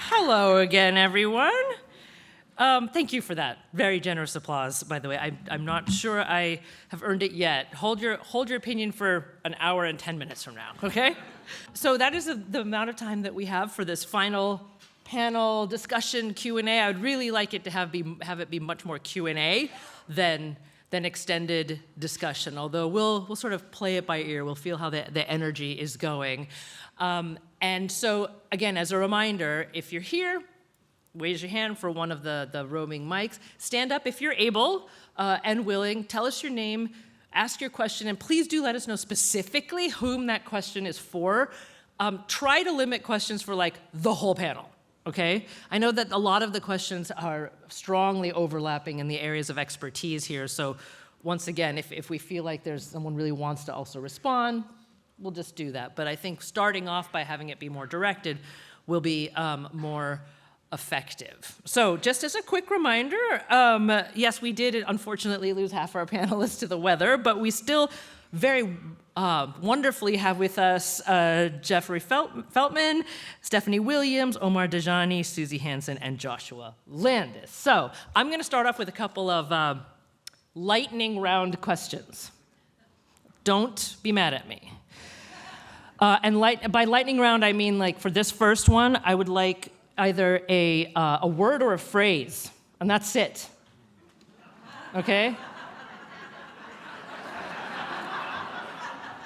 Hello again, everyone. Thank you for that very generous applause, by the way. I'm not sure I have earned it yet. Hold your opinion for an hour and 10 minutes from now, okay? So that is the amount of time that we have for this final panel discussion Q&A. I would really like it to have it be much more Q&A than extended discussion, although we'll sort of play it by ear. We'll feel how the energy is going. And so, again, as a reminder, if you're here, raise your hand for one of the roaming mics. Stand up if you're able and willing. Tell us your name, ask your question, and please do let us know specifically whom that question is for. Try to limit questions for, like, the whole panel, okay? I know that a lot of the questions are strongly overlapping in the areas of expertise here, so once again, if we feel like there's someone really wants to also respond, we'll just do that. But I think starting off by having it be more directed will be more effective. So just as a quick reminder, yes, we did unfortunately lose half our panelists to the weather, but we still very wonderfully have with us Jeffrey Feltman, Stephanie Williams, Omar Dajani, Suzy Hansen, and Joshua Landis. So I'm going to start off with a couple of lightning round questions. Don't be mad at me. And by lightning round, I mean, like, for this first one, I would like either a word or a phrase, and that's it. Okay?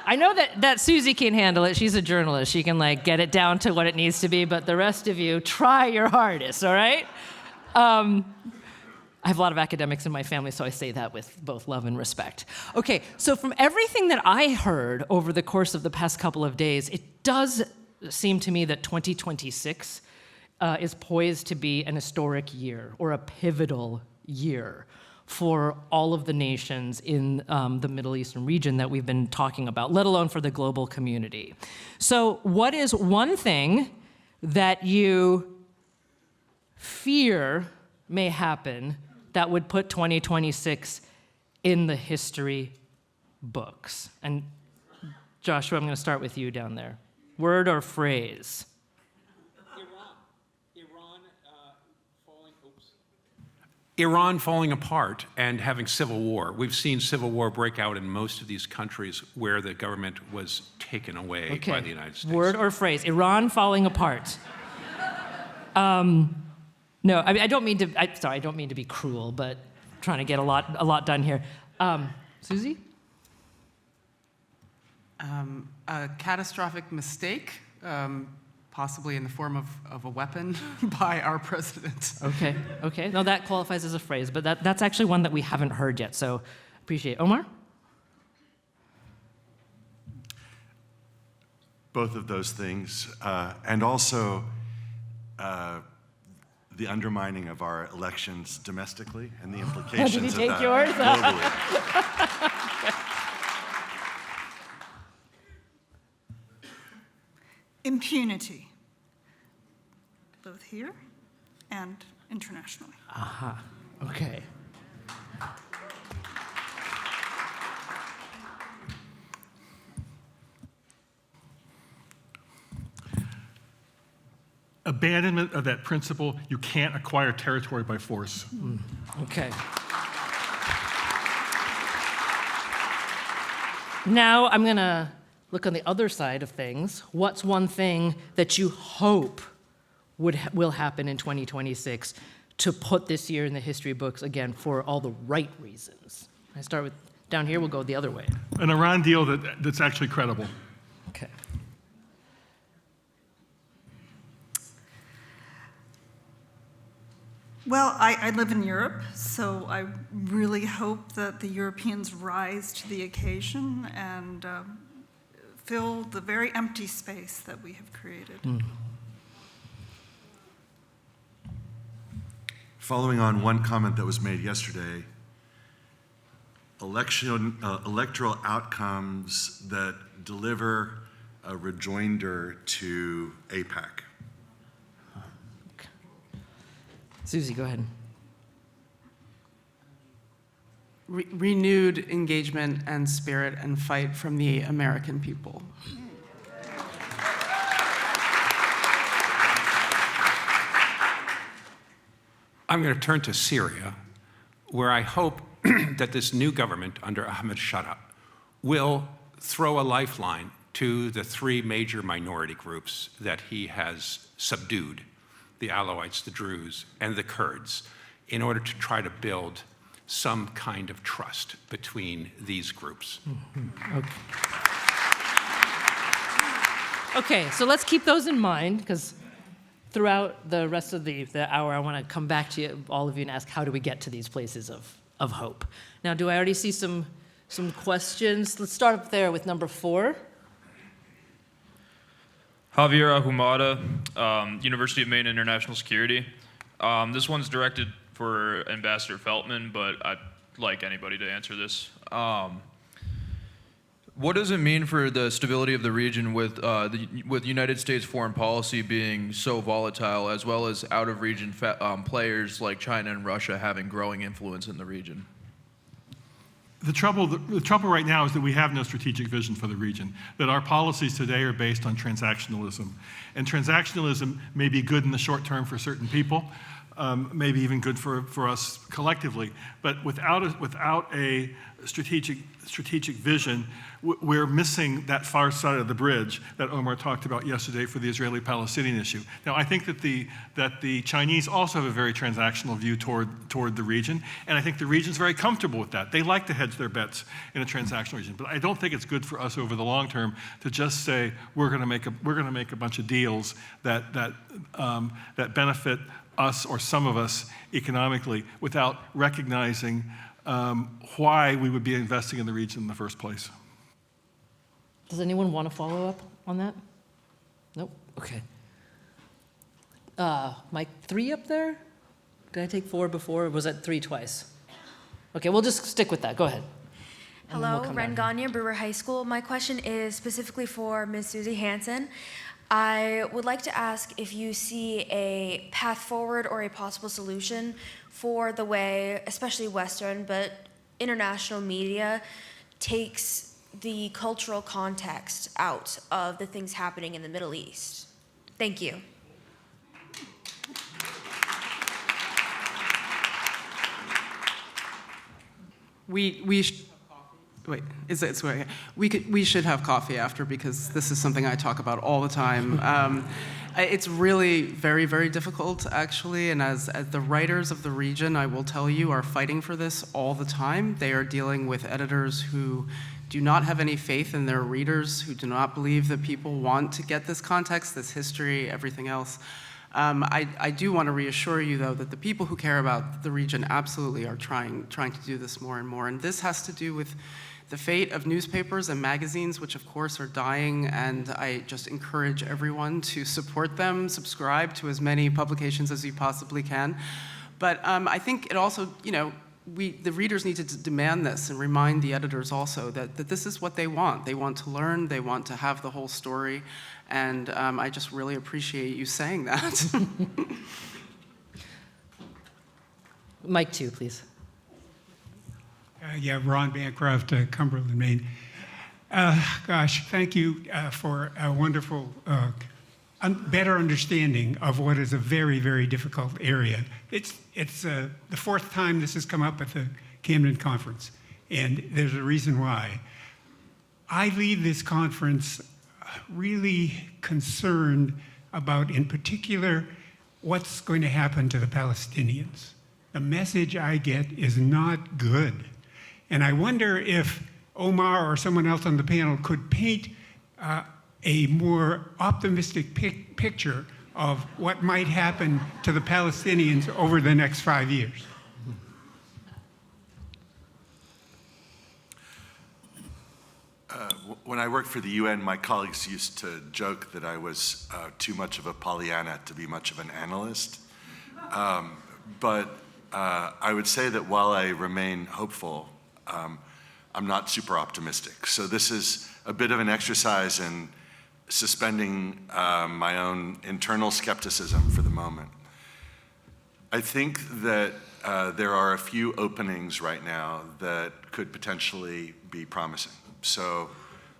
I know that Suzy can handle it. She's a journalist. She can, like, get it down to what it needs to be, but the rest of you, try your hardest, all right? I have a lot of academics in my family, so I say that with both love and respect. Okay, so from everything that I heard over the course of the past couple of days, it does seem to me that 2026 is poised to be an historic year, or a pivotal year, for all of the nations in the Middle Eastern region that we've been talking about, let alone for the global community. So what is one thing that you fear may happen that would put 2026 in the history books? And Joshua, I'm going to start with you down there. Word or phrase? Iran falling apart and having civil war. We've seen civil war break out in most of these countries where the government was taken away by the United States. Word or phrase? Iran falling apart. No, I mean, I don't mean to be cruel, but I'm trying to get a lot done here. Suzy? A catastrophic mistake, possibly in the form of a weapon by our president. Okay. No, that qualifies as a phrase, but that's actually one that we haven't heard yet, so appreciate it. Omar? Both of those things, and also the undermining of our elections domestically and the implications Did he of take that yours? globally. Impunity, both here and internationally. Aha, okay. Abandonment of that principle, you can't acquire territory by force. Okay. Now I'm going to look on the other side of things. What's one thing that you hope will happen in 2026 to put this year in the history books, again, for all the right reasons? I start with down here, we'll go the other way. An Iran deal that's actually credible. Okay. Well, I live in Europe, so I really hope that the Europeans rise to the occasion and fill the very empty space that we have created. Following on one comment that was made yesterday, electoral outcomes that deliver a rejoinder to AIPAC. Suzy, go ahead. Renewed engagement and spirit and fight from the American people. I'm going to turn to Syria, where I hope that this new government under Ahmed Shara will throw a lifeline to the three major minority groups that he has subdued, the Alawites, the Druze, and the Kurds, in order to try to build some kind of trust between these groups. Okay, so let's keep those in mind, because throughout the rest of the hour, I want to come back to you, all of you, and ask, how do we get to these places of hope? Now, do I already see some questions? Let's start up there with number 4. Javier Ahumada, University of Maine International Security. This one's directed for Ambassador Feltman, but I'd like anybody to answer this. What does it mean for the stability of the region with United States foreign policy being so volatile, as well as out-of-region players like China and Russia having growing influence in the region? The trouble right now is that we have no strategic vision for the region, that our policies today are based on transactionalism. And transactionalism may be good in the short term for certain people, maybe even good for us collectively, but without a strategic vision, we're missing that far side of the bridge that Omar talked about yesterday for the Israeli-Palestinian issue. Now, I think that the Chinese also have a very transactional view toward the region, and I think the region's very comfortable with that. They like to hedge their bets in a transactional region, but I don't think it's good for us over the long term to just say we're going to make a bunch of deals that benefit us or some of us economically without recognizing why we would be investing in the region in the first place. Does anyone want to follow up on that? Nope. Okay. Mike, 3 up there? Did I take 4 before, or was that 3 twice? Okay, we'll just stick with that. Go ahead. And then Hello, we'll come back. Renganya, Brewer High School. My question is specifically for Ms. Suzy Hansen. I would like to ask if you see a path forward or a possible solution for the way, especially Western, but international media takes the cultural context out of the things happening in the Middle East. Thank you. We should have coffee after, because this is something I talk about all the time. It's really very, very difficult, actually, and as the writers of the region, I will tell you, are fighting for this all the time. They are dealing with editors who do not have any faith in their readers, who do not believe that people want to get this context, this history, everything else. I do want to reassure you, though, that the people who care about the region absolutely are trying to do this more and more. And this has to do with the fate of newspapers and magazines, which of course are dying, and I just encourage everyone to support them, subscribe to as many publications as you possibly can. But I think it also, the readers need to demand this and remind the editors also that this is what they want. They want to learn, they want to have the whole story, and I just really appreciate you saying that. Mike 2, please. Ron Bancroft, Cumberland, Maine. Thank you for a wonderful, better understanding of what is a very, very difficult area. It's the 4th time this has come up at the Camden conference, and there's a reason why. I leave this conference really concerned about, in particular, what's going to happen to the Palestinians. The message I get is not good. And I wonder if Omar or someone else on the panel could paint a more optimistic picture of what might happen to the Palestinians over the next 5 years. When I worked for the UN, my colleagues used to joke that I was too much of a Pollyanna to be much of an analyst. But I would say that while I remain hopeful, I'm not super optimistic. So this is a bit of an exercise in suspending my own internal skepticism for the moment. I think that there are a few openings right now that could potentially be promising. So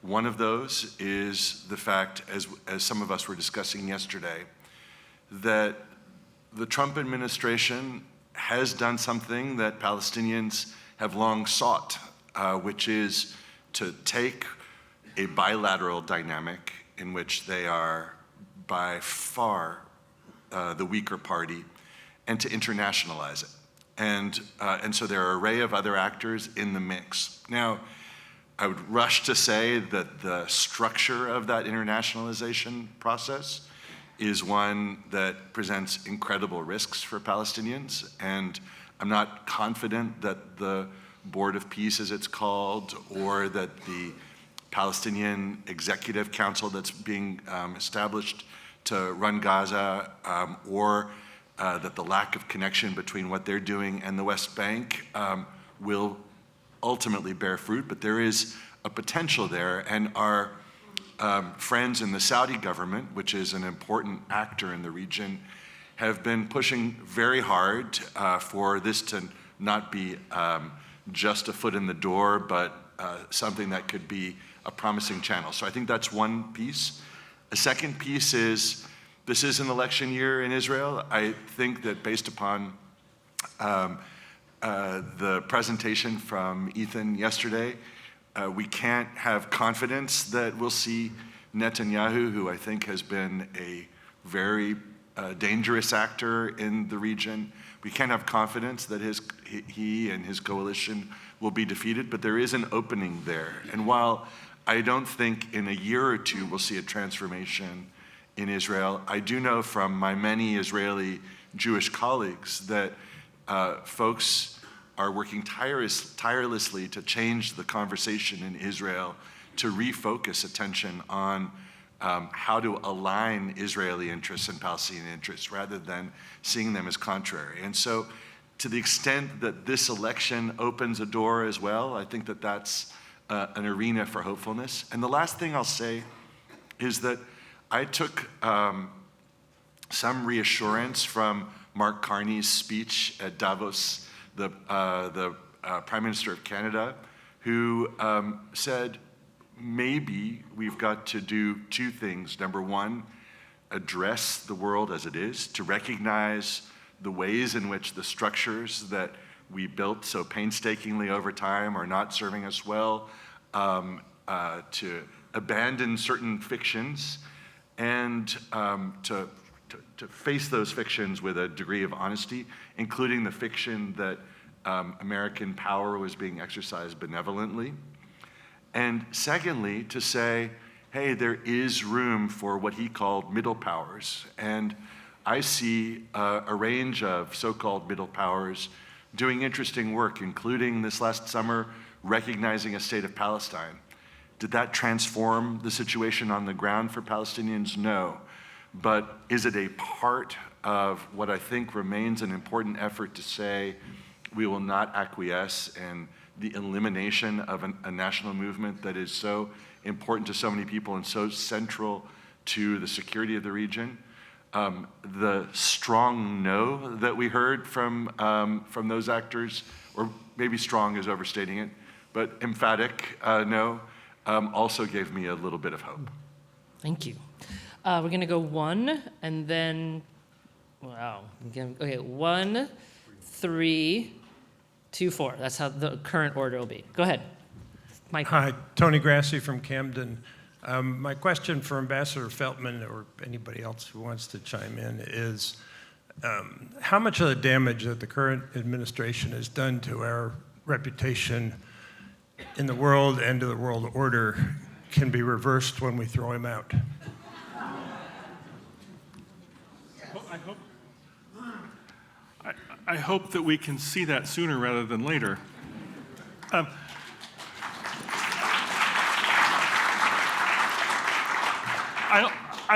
one of those is the fact, as some of us were discussing yesterday, that the Trump administration has done something that Palestinians have long sought, which is to take a bilateral dynamic in which they are by far the weaker party, and to internationalize it. And so there are an array of other actors in the mix. Now, I would rush to say that the structure of that internationalization process is one that presents incredible risks for Palestinians, and I'm not confident that the Board of Peace, as it's called, or that the Palestinian Executive Council that's being established to run Gaza, or that the lack of connection between what they're doing and the West Bank will ultimately bear fruit, but there is a potential there, and our friends in the Saudi government, which is an important actor in the region, have been pushing very hard for this to not be just a foot in the door, but something that could be a promising channel. So I think that's one piece. A second piece is, this is an election year in Israel. I think that based upon the presentation from Ethan yesterday, we can't have confidence that we'll see Netanyahu, who I think has been a very dangerous actor in the region. We can't have confidence that he and his coalition will be defeated, but there is an opening there. And while I don't think in a year or two we'll see a transformation in Israel, I do know from my many Israeli Jewish colleagues that folks are working tirelessly to change the conversation in Israel, to refocus attention on how to align Israeli interests and Palestinian interests rather than seeing them as contrary. And so to the extent that this election opens a door as well, I think that that's an arena for hopefulness. And the last thing I'll say is that I took some reassurance from Mark Carney's speech at Davos, the Prime Minister of Canada, who said, maybe we've got to do two things. Number one, address the world as it is, to recognize the ways in which the structures that we built so painstakingly over time are not serving us well, to abandon certain fictions, and to face those fictions with a degree of honesty, including the fiction that American power was being exercised benevolently. And secondly, to say, hey, there is room for what he called middle powers. And I see a range of so-called middle powers doing interesting work, including this last summer, recognizing a state of Palestine. Did that transform the situation on the ground for Palestinians? No. But is it a part of what I think remains an important effort to say we will not acquiesce in the elimination of a national movement that is so important to so many people and so central to the security of the region? The strong no that we heard from those actors, or maybe strong is overstating it, but emphatic no, also gave me a little bit of hope. Thank you. We're going to go 1, and then, wow. Okay, 1, 3, 2, 4. That's how the current order will be. Go ahead, Mike. Hi, Tony Grassi from Camden. My question for Ambassador Feltman, or anybody else who wants to chime in, is how much of the damage that the current administration has done to our reputation in the world and to the world order can be reversed when we throw him out? I hope that we can see that sooner rather than later. I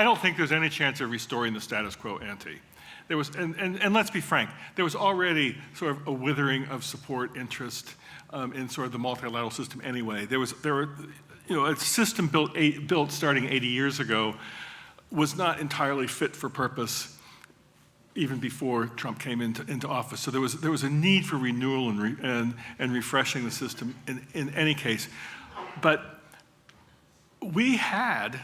don't think there's any chance of restoring the status quo ante. There was, and let's be frank, there was already sort of a withering of support interest in sort of the multilateral system anyway. There were, a system built starting 80 years ago was not entirely fit for purpose even before Trump came into office. So there was a need for renewal and refreshing the system in any case. But we had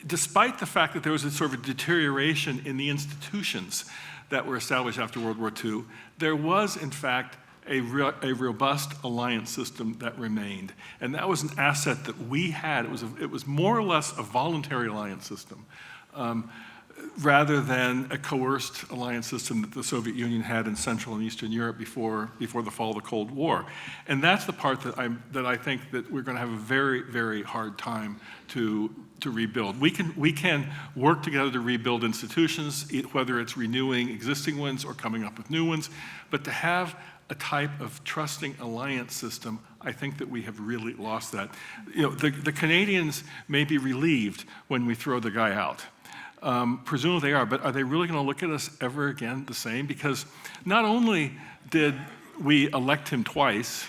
despite the fact that there was a sort of deterioration in the institutions that were established after World War II, there was, in fact, a robust alliance system that remained. And that was an asset that we had. It was more or less a voluntary alliance system, rather than a coerced alliance system that the Soviet Union had in Central and Eastern Europe before the fall of the Cold War. And that's the part that I think that we're going to have a very, very hard time to rebuild. We can work together to rebuild institutions, whether it's renewing existing ones or coming up with new ones, but to have a type of trusting alliance system, I think that we have really lost that. The Canadians may be relieved when we throw the guy out. Presumably they are, but are they really going to look at us ever again the same? Because not only did we elect him twice,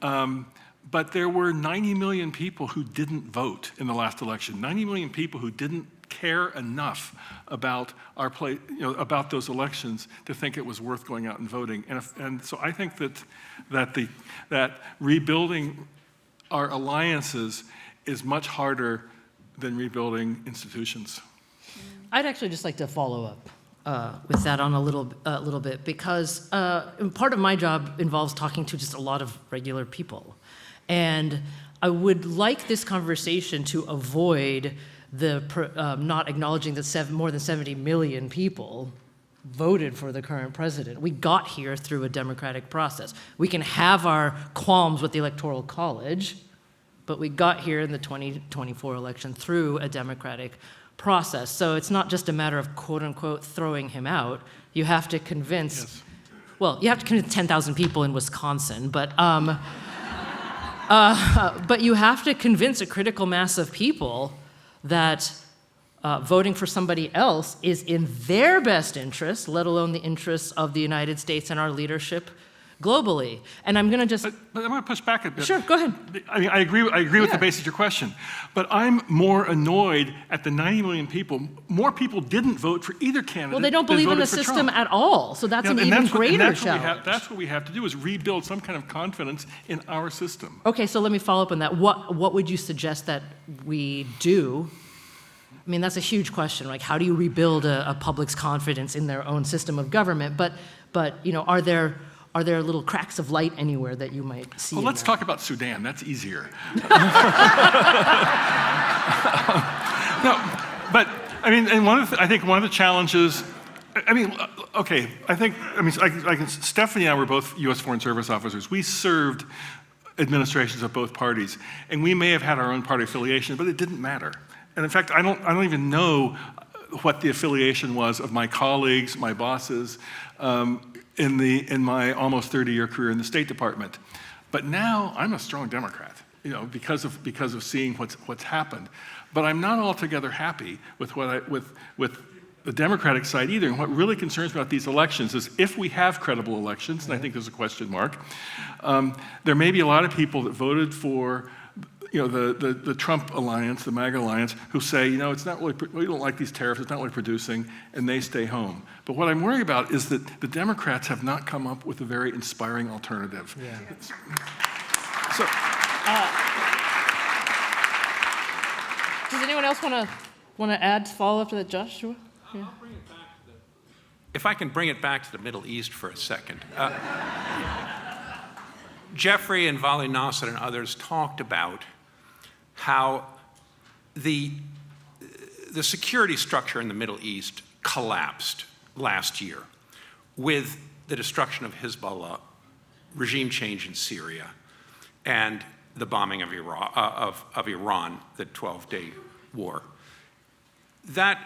but there were 90 million people who didn't vote in the last election. 90 million people who didn't care enough about about those elections to think it was worth going out and voting. And so I think that rebuilding our alliances is much harder than rebuilding institutions. I'd actually just like to follow up with that on a little bit, because part of my job involves talking to just a lot of regular people. And I would like this conversation to avoid not acknowledging that more than 70 million people voted for the current president. We got here through a democratic process. We can have our qualms with the Electoral College, but we got here in the 2024 election through a democratic process. So it's not just a matter of quote unquote throwing him out. You have to convince, Yes. well, you have to convince 10,000 people in Wisconsin, but you have to convince a critical mass of people that voting for somebody else is in their best interest, let alone the interests of the United States and our leadership globally. And I'm going to just... But I'm going to push back a bit. Sure, go ahead. I mean, I agree with the basis of your question, but I'm more annoyed at the 90 million people. More people didn't vote for either candidate. Well, they don't believe in the system at all, so that's an even greater challenge. That's what we have to do, is rebuild some kind of confidence in our system. Okay, so let me follow up on that. What would you suggest that we do? I mean, that's a huge question. Like, how do you rebuild a public's confidence in their own system of government? But are there little cracks of light anywhere that you might see? Well, let's talk about Sudan. That's easier. No, but I mean, and I think one of the challenges. Stephanie and I were both U.S. Foreign Service officers. We served administrations of both parties, and we may have had our own party affiliation, but it didn't matter. And in fact, I don't even know what the affiliation was of my colleagues, my bosses, in my almost 30-year career in the State Department. But now I'm a strong Democrat, because of seeing what's happened. But I'm not altogether happy with with the Democratic side either. And what really concerns me about these elections is, if we have credible elections, and I think there's a question mark, there may be a lot of people that voted for the Trump alliance, the MAGA alliance, who say, it's not really, we don't like these tariffs, it's not really producing, and they stay home. But what I'm worried about is that the Democrats have not come up with a very inspiring alternative. Yeah. So, does anyone else want to add follow-up to that, Joshua? Yeah. I'll bring it back if I can bring it back to the Middle East for a second. Jeffrey and Vali Nasr and others talked about how the security structure in the Middle East collapsed last year with the destruction of Hezbollah, regime change in Syria, and the bombing of Iran, the 12-day war. That,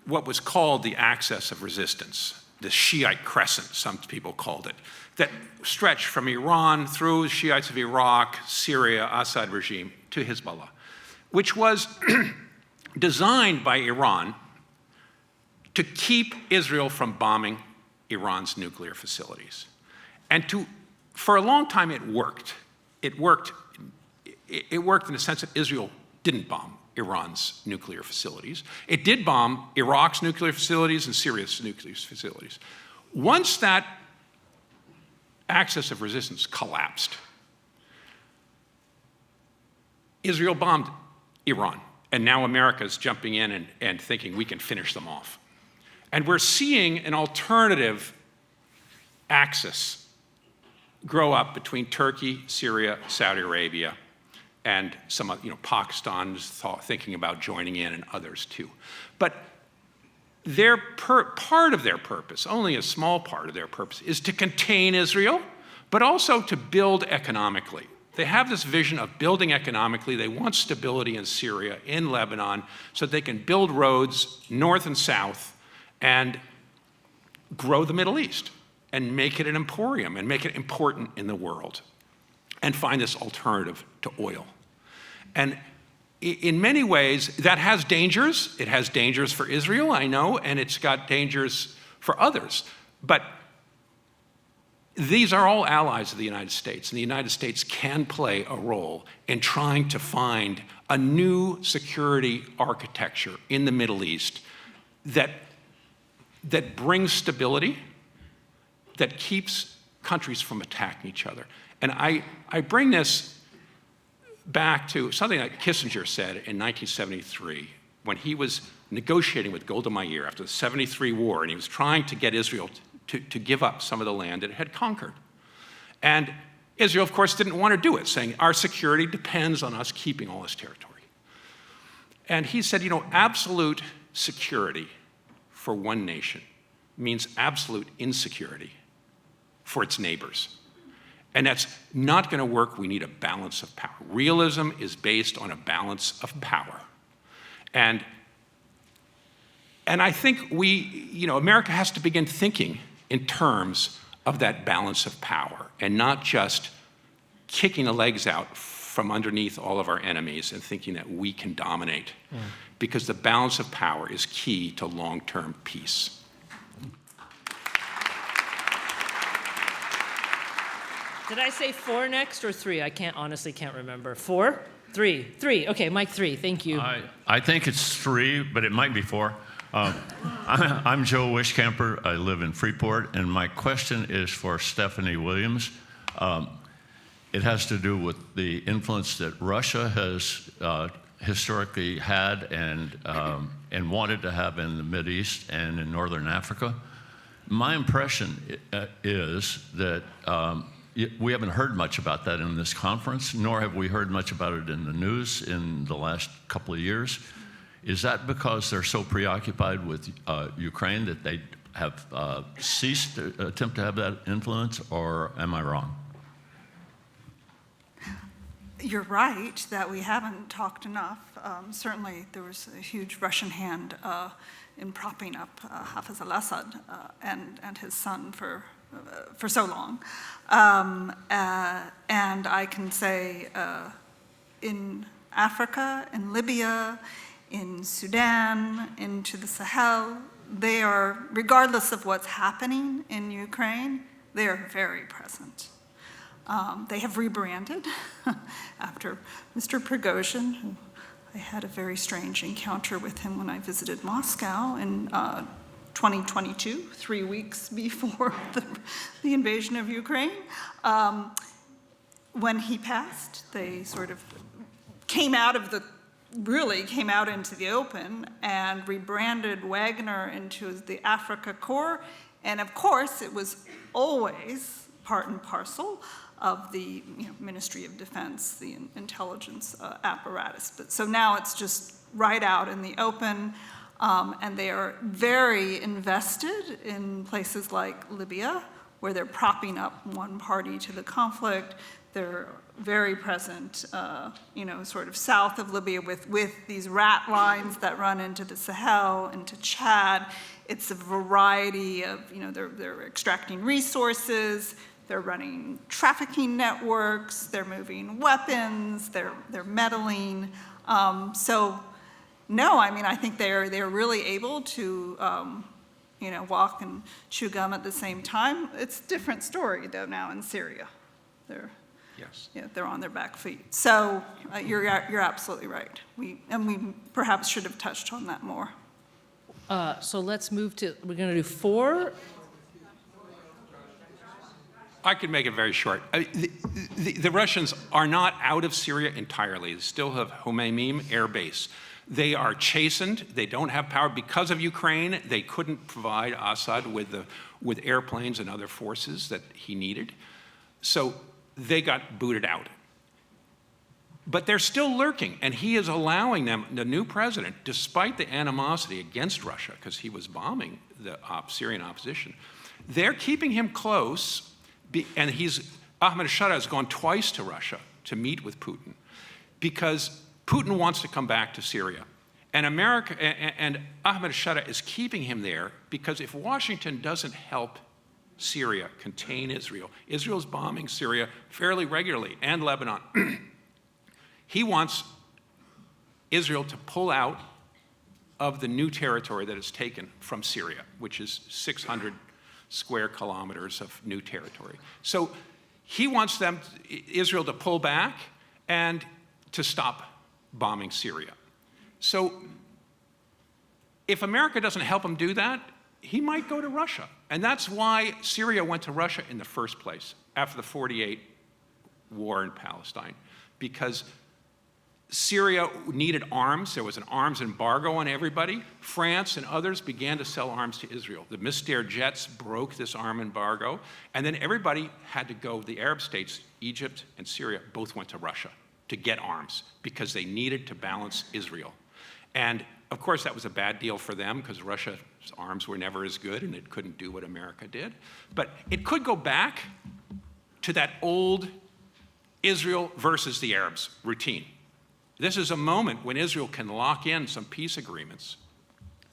what was called the axis of resistance, the Shiite crescent, some people called it, that stretched from Iran through Shiites of Iraq, Syria, Assad regime, to Hezbollah, which was designed by Iran to keep Israel from bombing Iran's nuclear facilities. And for a long time it worked. It worked in the sense that Israel didn't bomb Iran's nuclear facilities. It did bomb Iraq's nuclear facilities and Syria's nuclear facilities. Once that axis of resistance collapsed, Israel bombed Iran And now America's jumping in and thinking we can finish them off. And we're seeing an alternative axis grow up between Turkey, Syria, Saudi Arabia, and some, Pakistan's thinking about joining in, and others too. But part of their purpose, only a small part of their purpose, is to contain Israel, but also to build economically. They have this vision of building economically. They want stability in Syria, in Lebanon, so that they can build roads north and south and grow the Middle East and make it an emporium and make it important in the world and find this alternative to oil. And in many ways, that has dangers. It has dangers for Israel, I know, and it's got dangers for others. But these are all allies of the United States, and the United States can play a role in trying to find a new security architecture in the Middle East that brings stability, that keeps countries from attacking each other. And I bring this back to something that Kissinger said in 1973 when he was negotiating with Golda Meir after the 73 war, and he was trying to get Israel to give up some of the land that it had conquered. And Israel, of course, didn't want to do it, saying our security depends on us keeping all this territory. And he said, absolute security for one nation means absolute insecurity for its neighbors. And that's not going to work. We need a balance of power. Realism is based on a balance of power. And I think America has to begin thinking in terms of that balance of power and not just kicking the legs out from underneath all of our enemies and thinking that we can dominate. Because the balance of power is key to long-term peace. Did I say 4 next or 3? I honestly can't remember. 4? 3? 3. Okay, Mike 3. Thank you. I think it's 3, but it might be 4. I'm Joe Wishcamper. I live in Freeport, and my question is for Stephanie Williams. It has to do with the influence that Russia has historically had and wanted to have in the Mideast and in Northern Africa. My impression is that we haven't heard much about that in this conference, nor have we heard much about it in the news in the last couple of years. Is that because they're so preoccupied with Ukraine that they have ceased to attempt to have that influence, or am I wrong? You're right that we haven't talked enough. Certainly there was a huge Russian hand in propping up Hafez al-Assad and his son for so long. And I can say in Africa, in Libya, in Sudan, into the Sahel, they are, regardless of what's happening in Ukraine, they are very present. They have rebranded after Mr. Prigozhin, who I had a very strange encounter with him when I visited Moscow in 2022, 3 weeks before the invasion of Ukraine. When he passed, they sort of came out into the open and rebranded Wagner into the Africa Corps. And of course, it was always part and parcel of the Ministry of Defense, the intelligence apparatus. So now it's just right out in the open, and they are very invested in places like Libya, where they're propping up one party to the conflict. They're very present, sort of south of Libya with these rat lines that run into the Sahel, into Chad. It's a variety of, they're extracting resources, they're running trafficking networks, they're moving weapons, they're meddling. No, I think they're really able to, walk and chew gum at the same time. It's a different story though now in Syria. They're on their back feet. So you're absolutely right. We perhaps should have touched on that more. So let's move to, we're going to do 4. I could make it very short. The Russians are not out of Syria entirely. They still have Homeimim air base. They are chastened. They don't have power. Because of Ukraine, they couldn't provide Assad with airplanes and other forces that he needed. So they got booted out. But they're still lurking, and he is allowing them, the new president, despite the animosity against Russia, because he was bombing the Syrian opposition, they're keeping him close, and Ahmed Shara has gone twice to Russia to meet with Putin, because Putin wants to come back to Syria. And America and Ahmed Shara is keeping him there because if Washington doesn't help Syria contain Israel, Israel's bombing Syria fairly regularly, and Lebanon. He wants Israel to pull out of the new territory that is taken from Syria, which is 600 square kilometers of new territory. So he wants Israel to pull back and to stop bombing Syria. So if America doesn't help him do that, he might go to Russia. And that's why Syria went to Russia in the first place after the 48 war in Palestine, because Syria needed arms. There was an arms embargo on everybody. France and others began to sell arms to Israel. The Mystère jets broke this arm embargo, and then everybody had to go. The Arab states, Egypt and Syria, both went to Russia to get arms because they needed to balance Israel. And of course, that was a bad deal for them because Russia's arms were never as good and it couldn't do what America did. But it could go back to that old Israel versus the Arabs routine. This is a moment when Israel can lock in some peace agreements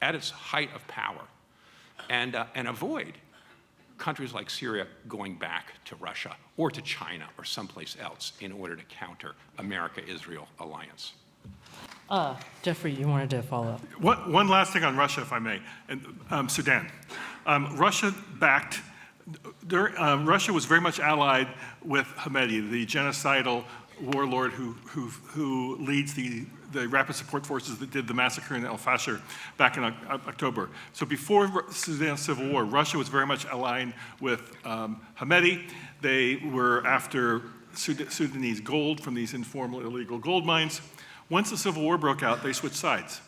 at its height of power and avoid countries like Syria going back to Russia or to China or someplace else in order to counter America-Israel alliance. Jeffrey, you wanted to follow up. One last thing on Russia, if I may, and Sudan. Russia was very much allied with Hamedi, the genocidal warlord who leads the rapid support forces that did the massacre in El Fasher back in October. So before Sudan's civil war, Russia was very much aligned with Hamedi. They were after Sudanese gold from these informal illegal gold mines. Once the civil war broke out, they switched sides.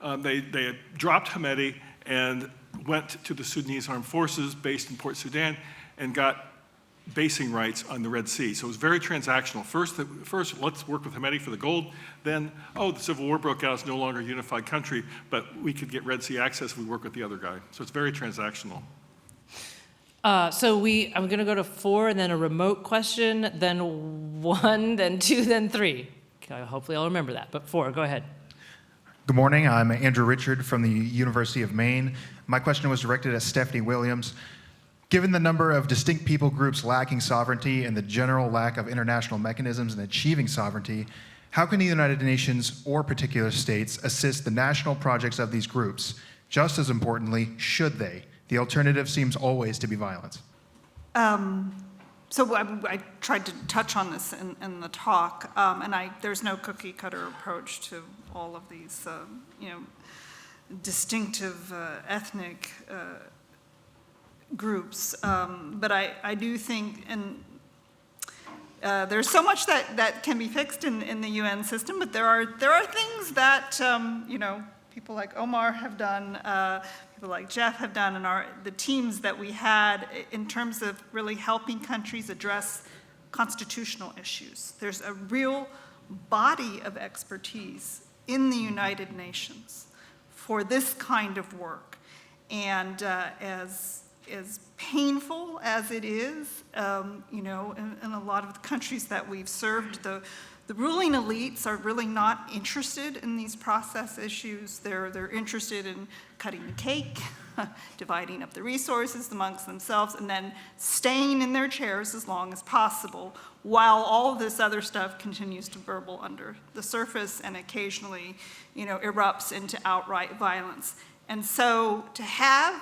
They had dropped Hamedi and went to the Sudanese armed forces based in Port Sudan and got basing rights on the Red Sea. So it was very transactional. First, let's work with Hamedi for the gold. Then, the civil war broke out. It's no longer a unified country, but we could get Red Sea access if we work with the other guy. So it's very transactional. I'm going to go to 4, and then a remote question, then 1, then 2, then 3. Okay, hopefully I'll remember that, but 4, go ahead. Good morning, I'm Andrew Richard from the University of Maine. My question was directed at Stephanie Williams. Given the number of distinct people groups lacking sovereignty and the general lack of international mechanisms in achieving sovereignty, how can the United Nations or particular states assist the national projects of these groups? Just as importantly, should they? The alternative seems always to be violence. So I tried to touch on this in the talk, and there's no cookie-cutter approach to all of these, distinctive ethnic groups. But I do think, and there's so much that can be fixed in the UN system, but there are things that people like Omar have done, people like Jeff have done, and the teams that we had in terms of really helping countries address constitutional issues. There's a real body of expertise in the United Nations for this kind of work. And as painful as it is, in a lot of the countries that we've served, the ruling elites are really not interested in these process issues. They're interested in cutting the cake, dividing up the resources amongst themselves, and then staying in their chairs as long as possible, while all of this other stuff continues to burble under the surface and occasionally, erupts into outright violence. And so to have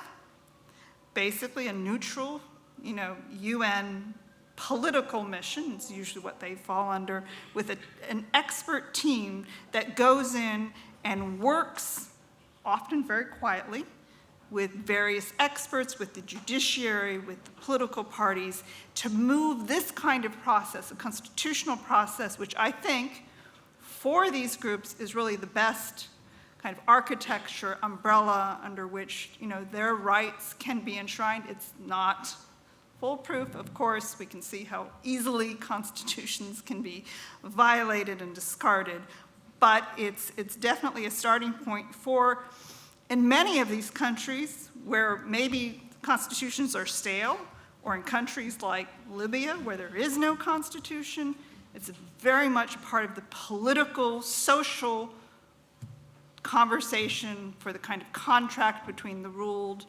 basically a neutral, UN political mission, is usually what they fall under, with an expert team that goes in and works, often very quietly, with various experts, with the judiciary, with the political parties, to move this kind of process, a constitutional process, which I think for these groups is really the best kind of architecture umbrella under which, their rights can be enshrined. It's not foolproof, of course. We can see how easily constitutions can be violated and discarded, but it's definitely a starting point for, in many of these countries where maybe constitutions are stale, or in countries like Libya where there is no constitution, it's very much part of the political, social conversation for the kind of contract between the ruled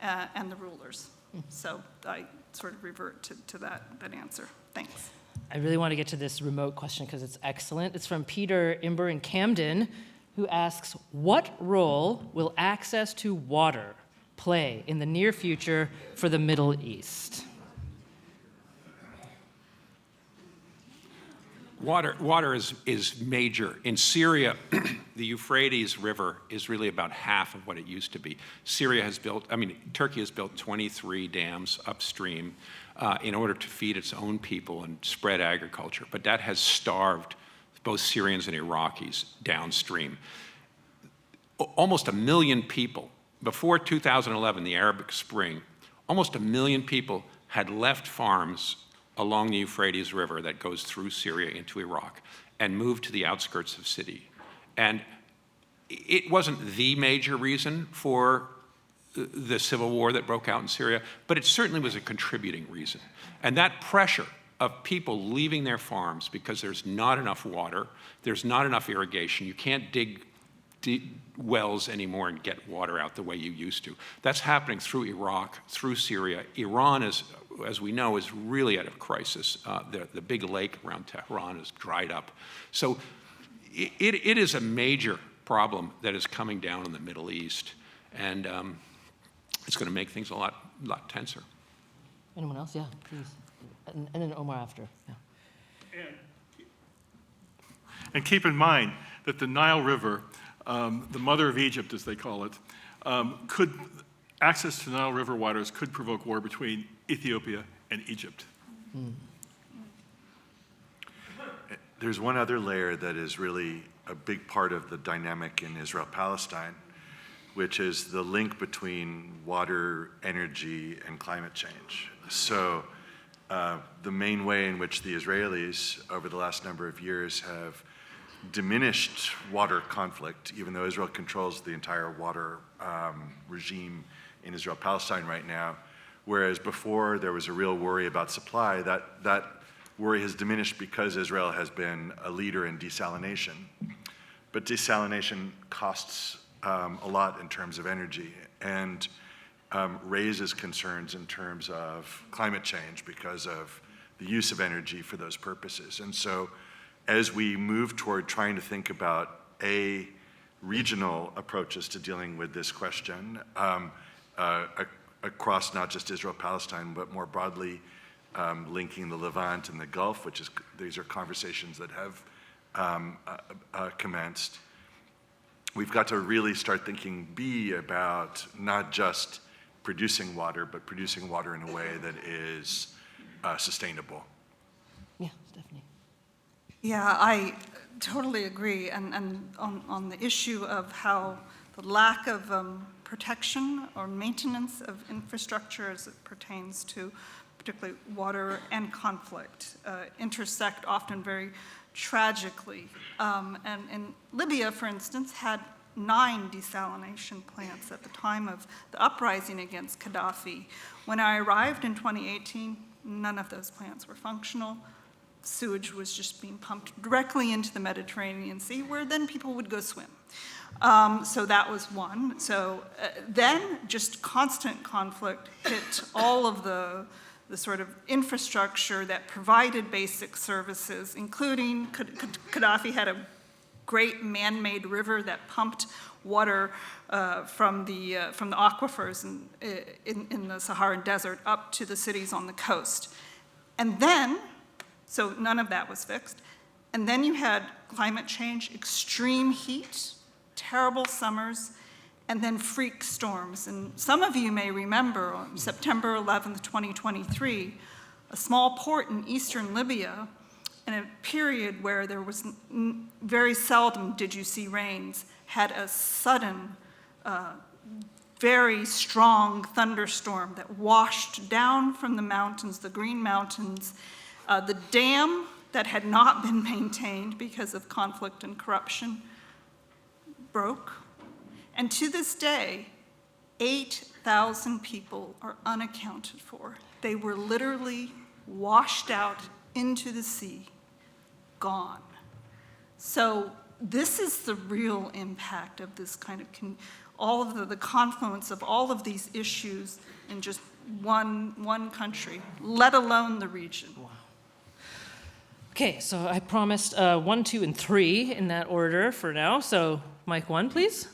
and the rulers. So I sort of revert to that answer. Thanks. I really want to get to this remote question because it's excellent. It's from Peter Imber in Camden, who asks, what role will access to water play in the near future for the Middle East? Water is major. In Syria, the Euphrates River is really about half of what it used to be. Turkey has built 23 dams upstream in order to feed its own people and spread agriculture, but that has starved both Syrians and Iraqis downstream. Almost 1 million people, before 2011, the Arabic Spring, almost 1 million people had left farms along the Euphrates River that goes through Syria into Iraq and moved to the outskirts of city. And it wasn't the major reason for the civil war that broke out in Syria, but it certainly was a contributing reason. And that pressure of people leaving their farms because there's not enough water, there's not enough irrigation, you can't dig wells anymore and get water out the way you used to. That's happening through Iraq, through Syria. Iran is, as we know, is really at a crisis. The big lake around Tehran is dried up. So it is a major problem that is coming down in the Middle East, and it's going to make things a lot tenser. Anyone else? Yeah, please. And then Omar after. Yeah. And keep in mind that the Nile River, the mother of Egypt, as they call it, access to Nile River waters could provoke war between Ethiopia and Egypt. There's one other layer that is really a big part of the dynamic in Israel-Palestine, which is the link between water, energy, and climate change. So the main way in which the Israelis, over the last number of years, have diminished water conflict, even though Israel controls the entire water regime in Israel-Palestine right now, whereas before there was a real worry about supply, that worry has diminished because Israel has been a leader in desalination. But desalination costs a lot in terms of energy and raises concerns in terms of climate change because of the use of energy for those purposes. And so as we move toward trying to think about regional approaches to dealing with this question, across not just Israel-Palestine, but more broadly linking the Levant and the Gulf, these are conversations that have commenced. We've got to really start thinking about not just producing water, but producing water in a way that is sustainable. Yeah, Stephanie. Yeah, I totally agree. And on the issue of how the lack of protection or maintenance of infrastructure as it pertains to particularly water and conflict intersect often very tragically. And Libya, for instance, had 9 desalination plants at the time of the uprising against Gaddafi. When I arrived in 2018, none of those plants were functional. Sewage was just being pumped directly into the Mediterranean Sea, where then people would go swim. So that was one. So then just constant conflict hit all of the sort of infrastructure that provided basic services, including Gaddafi had a great man-made river that pumped water from the aquifers in the Saharan desert up to the cities on the coast. And then, so none of that was fixed. And then you had climate change, extreme heat, terrible summers, and then freak storms. And some of you may remember on September 11th, 2023, a small port in eastern Libya, in a period where there was very seldom did you see rains, had a sudden, very strong thunderstorm that washed down from the mountains, the Green Mountains, the dam that had not been maintained because of conflict and corruption broke. And to this day, 8,000 people are unaccounted for. They were literally washed out into the sea, gone. So this is the real impact of this kind of, all of the confluence of all of these issues in just one country, let alone the region. Wow. Okay, so I promised 1, 2, and 3 in that order for now. So mic 1, please.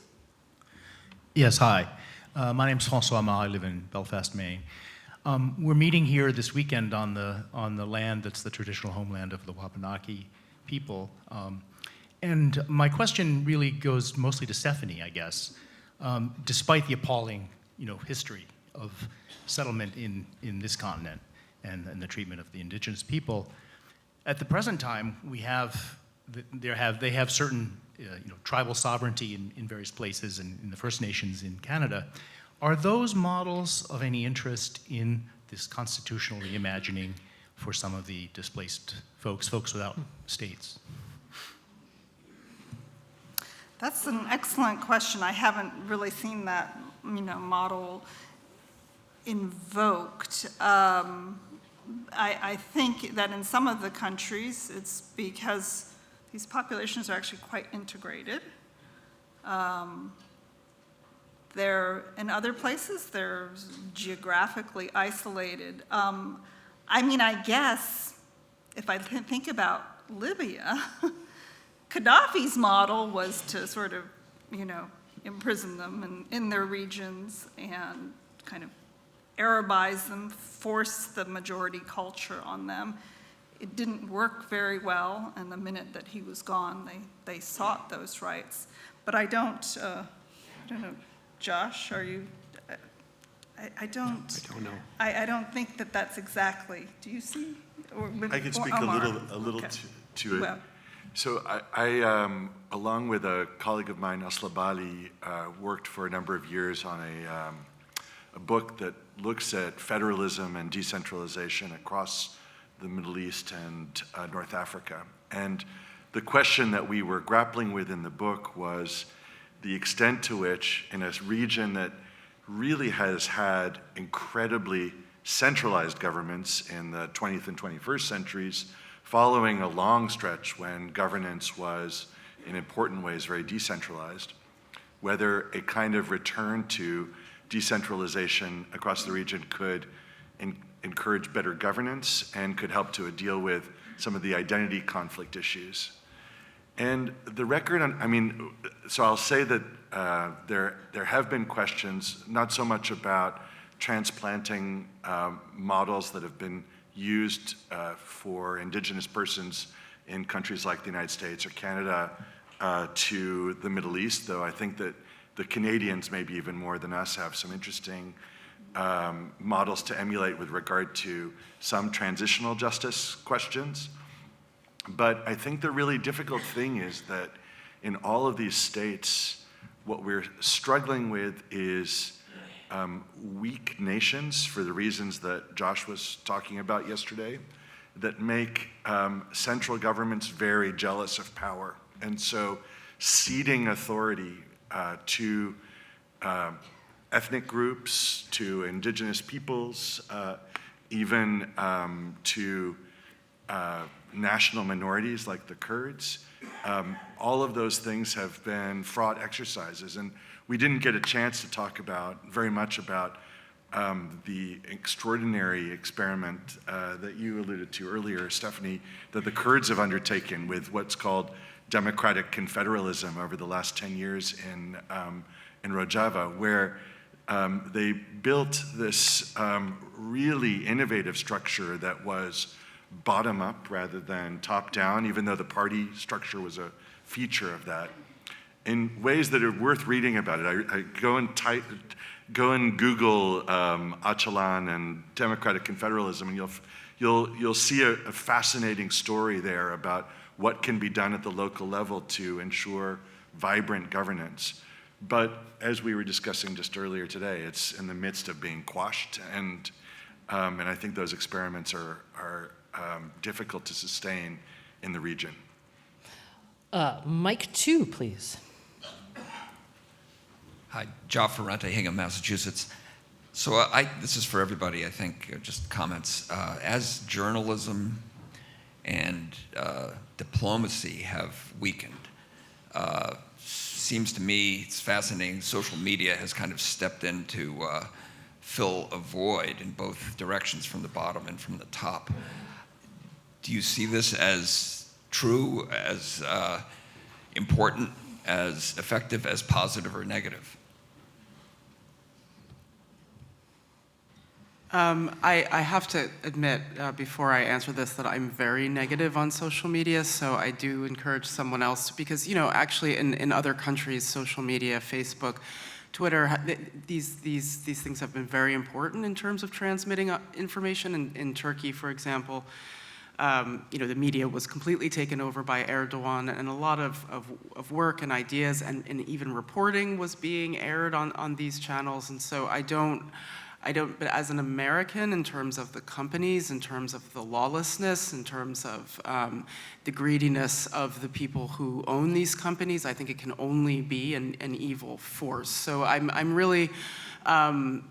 Yes, hi. My name's François Omar. I live in Belfast, Maine. We're meeting here this weekend on the land that's the traditional homeland of the Wabanaki people. And my question really goes mostly to Stephanie, I guess. Despite the appalling, history of settlement in this continent and the treatment of the indigenous people, at the present time, they have certain tribal sovereignty in various places and in the First Nations in Canada. Are those models of any interest in this constitutional reimagining for some of the displaced folks without states? That's an excellent question. I haven't really seen that, model invoked. I think that in some of the countries, it's because these populations are actually quite integrated. In other places, they're geographically isolated. I guess, if I think about Libya, Gaddafi's model was to sort of, imprison them in their regions and kind of Arabize them, force the majority culture on them. It didn't work very well, and the minute that he was gone, they sought those rights. But I don't know, Josh, are you? I don't know. I don't think that that's exactly. Do you see? I can speak Omar? a little Okay. to it. Well, So I along with a colleague of mine, Asla Bali, worked for a number of years on a book that looks at federalism and decentralization across the Middle East and North Africa. And the question that we were grappling with in the book was the extent to which, in a region that really has had incredibly centralized governments in the 20th and 21st centuries, following a long stretch when governance was, in important ways, very decentralized, whether a kind of return to decentralization across the region could encourage better governance and could help to deal with some of the identity conflict issues. And the record, so I'll say that there have been questions, not so much about transplanting models that have been used for indigenous persons in countries like the United States or Canada to the Middle East, though I think that the Canadians, maybe even more than us, have some interesting models to emulate with regard to some transitional justice questions. But I think the really difficult thing is that in all of these states, what we're struggling with is weak nations, for the reasons that Josh was talking about yesterday, that make central governments very jealous of power. And so ceding authority to ethnic groups, to indigenous peoples, even to national minorities like the Kurds, all of those things have been fraught exercises. And we didn't get a chance to talk very much about the extraordinary experiment that you alluded to earlier, Stephanie, that the Kurds have undertaken with what's called democratic confederalism over the last 10 years in Rojava, where they built this really innovative structure that was bottom up rather than top down, even though the party structure was a feature of that, in ways that are worth reading about it. I go and Google Öcalan and democratic confederalism, and you'll see a fascinating story there about what can be done at the local level to ensure vibrant governance. But as we were discussing just earlier today, it's in the midst of being quashed, and I think those experiments are difficult to sustain in the region. Mic 2, please. Hi, Joe Ferrante, Hingham, Massachusetts. So this is for everybody, I think, just comments. As journalism and diplomacy have weakened, seems to me it's fascinating, social media has kind of stepped in to fill a void in both directions, from the bottom and from the top. Do you see this as true, as important, as effective, as positive or negative? I have to admit, before I answer this, that I'm very negative on social media, so I do encourage someone else, because, actually in other countries, social media, Facebook, Twitter, these things have been very important in terms of transmitting information. In Turkey, for example, the media was completely taken over by Erdogan, and a lot of work and ideas and even reporting was being aired on these channels. And so I don't, but as an American, in terms of the companies, in terms of the lawlessness, in terms of the greediness of the people who own these companies, I think it can only be an evil force. So I'm really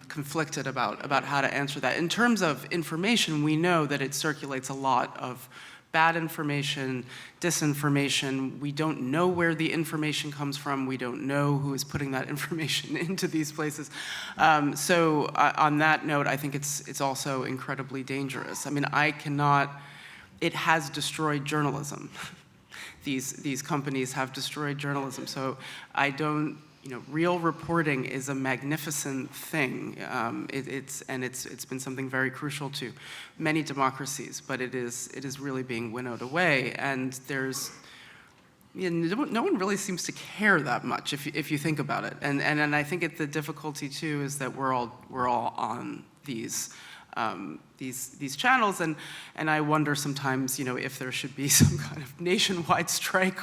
conflicted about how to answer that. In terms of information, we know that it circulates a lot of bad information, disinformation. We don't know where the information comes from. We don't know who is putting that information into these places. So on that note, I think it's also incredibly dangerous. I mean, it has destroyed journalism. These companies have destroyed journalism. So I don't, real reporting is a magnificent thing. It's been something very crucial to many democracies, but it is really being winnowed away. And no one really seems to care that much if you think about it. And I think the difficulty too is that we're all on these channels, and I wonder sometimes, if there should be some kind of nationwide strike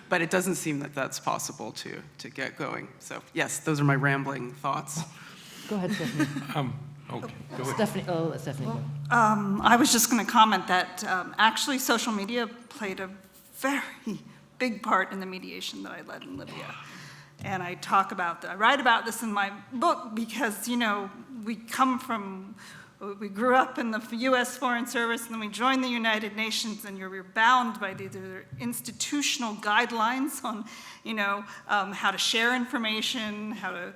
but it doesn't seem that that's possible to get going. So yes, those are my rambling thoughts. Go ahead, Stephanie. Okay, go ahead. Stephanie. I was just going to comment that actually social media played a very big part in the mediation that I led in Libya. And I write about this in my book because, we grew up in the U.S. Foreign Service, and then we joined the United Nations, and you're bound by the institutional guidelines on, how to share information, how to,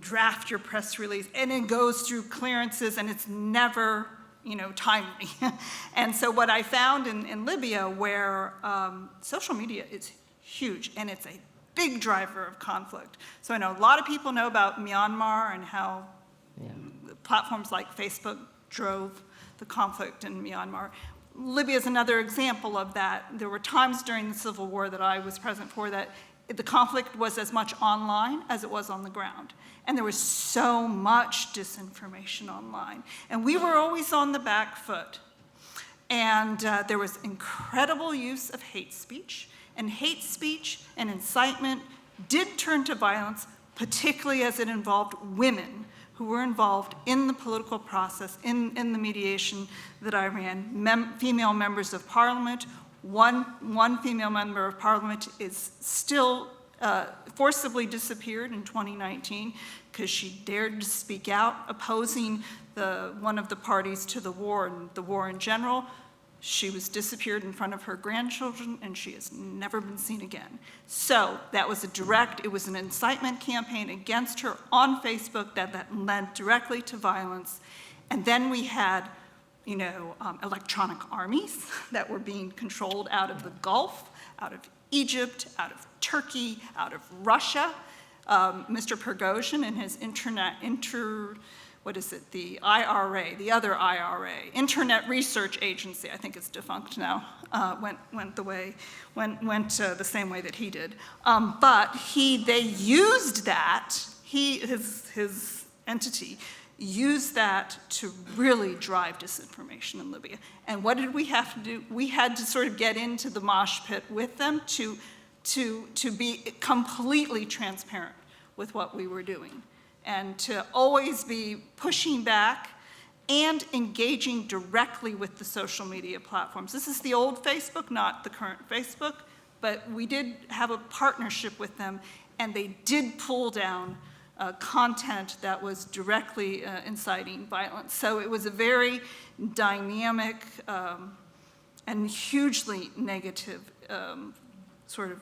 draft your press release, and it goes through clearances, and it's never, timely. And so what I found in Libya, where social media is huge, and it's a big driver of conflict. So I know a lot of people know about Myanmar and how platforms like Facebook drove the conflict in Myanmar. Libya is another example of that. There were times during the Civil War that I was present for that the conflict was as much online as it was on the ground. And there was so much disinformation online. And we were always on the back foot. And there was incredible use of hate speech. And hate speech and incitement did turn to violence, particularly as it involved women who were involved in the political process, in the mediation that I ran, female members of parliament. One female member of parliament is still forcibly disappeared in 2019 because she dared to speak out opposing one of the parties to the war and the war in general. She was disappeared in front of her grandchildren, and she has never been seen again. So that was it was an incitement campaign against her on Facebook that led directly to violence. And then we had, electronic armies that were being controlled out of the Gulf, out of Egypt, out of Turkey, out of Russia. Mr. Prigozhin and his the IRA, the other IRA, Internet Research Agency, I think it's defunct now, went the same way that he did. But they used that, his entity, used that to really drive disinformation in Libya. And what did we have to do? We had to sort of get into the mosh pit with them to to be completely transparent with what we were doing and to always be pushing back and engaging directly with the social media platforms. This is the old Facebook, not the current Facebook, but we did have a partnership with them, and they did pull down content that was directly inciting violence. So it was a very dynamic and hugely negative sort of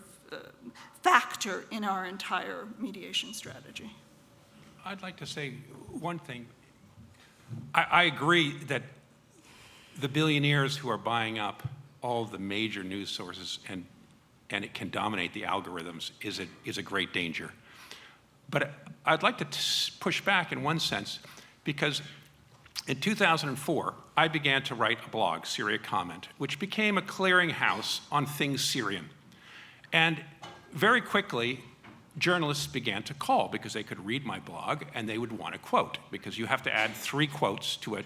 factor in our entire mediation strategy. I'd like to say one thing. I agree that the billionaires who are buying up all the major news sources and it can dominate the algorithms is a great danger. But I'd like to push back in one sense, because in 2004, I began to write a blog, Syria Comment, which became a clearinghouse on things Syrian. And very quickly, journalists began to call because they could read my blog and they would want to quote, because you have to add 3 quotes to a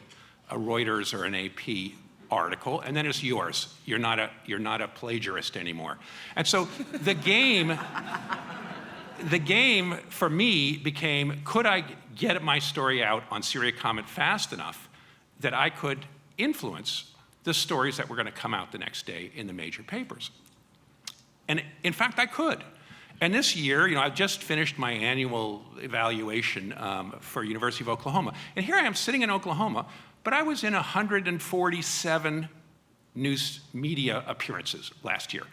Reuters or an AP article, and then it's yours. You're not a plagiarist anymore. And so the game for me became, could I get my story out on Syria Comment fast enough that I could influence the stories that were going to come out the next day in the major papers? And in fact, I could. And this year, I've just finished my annual evaluation for University of Oklahoma. And here I am sitting in Oklahoma, but I was in 147 news media appearances last year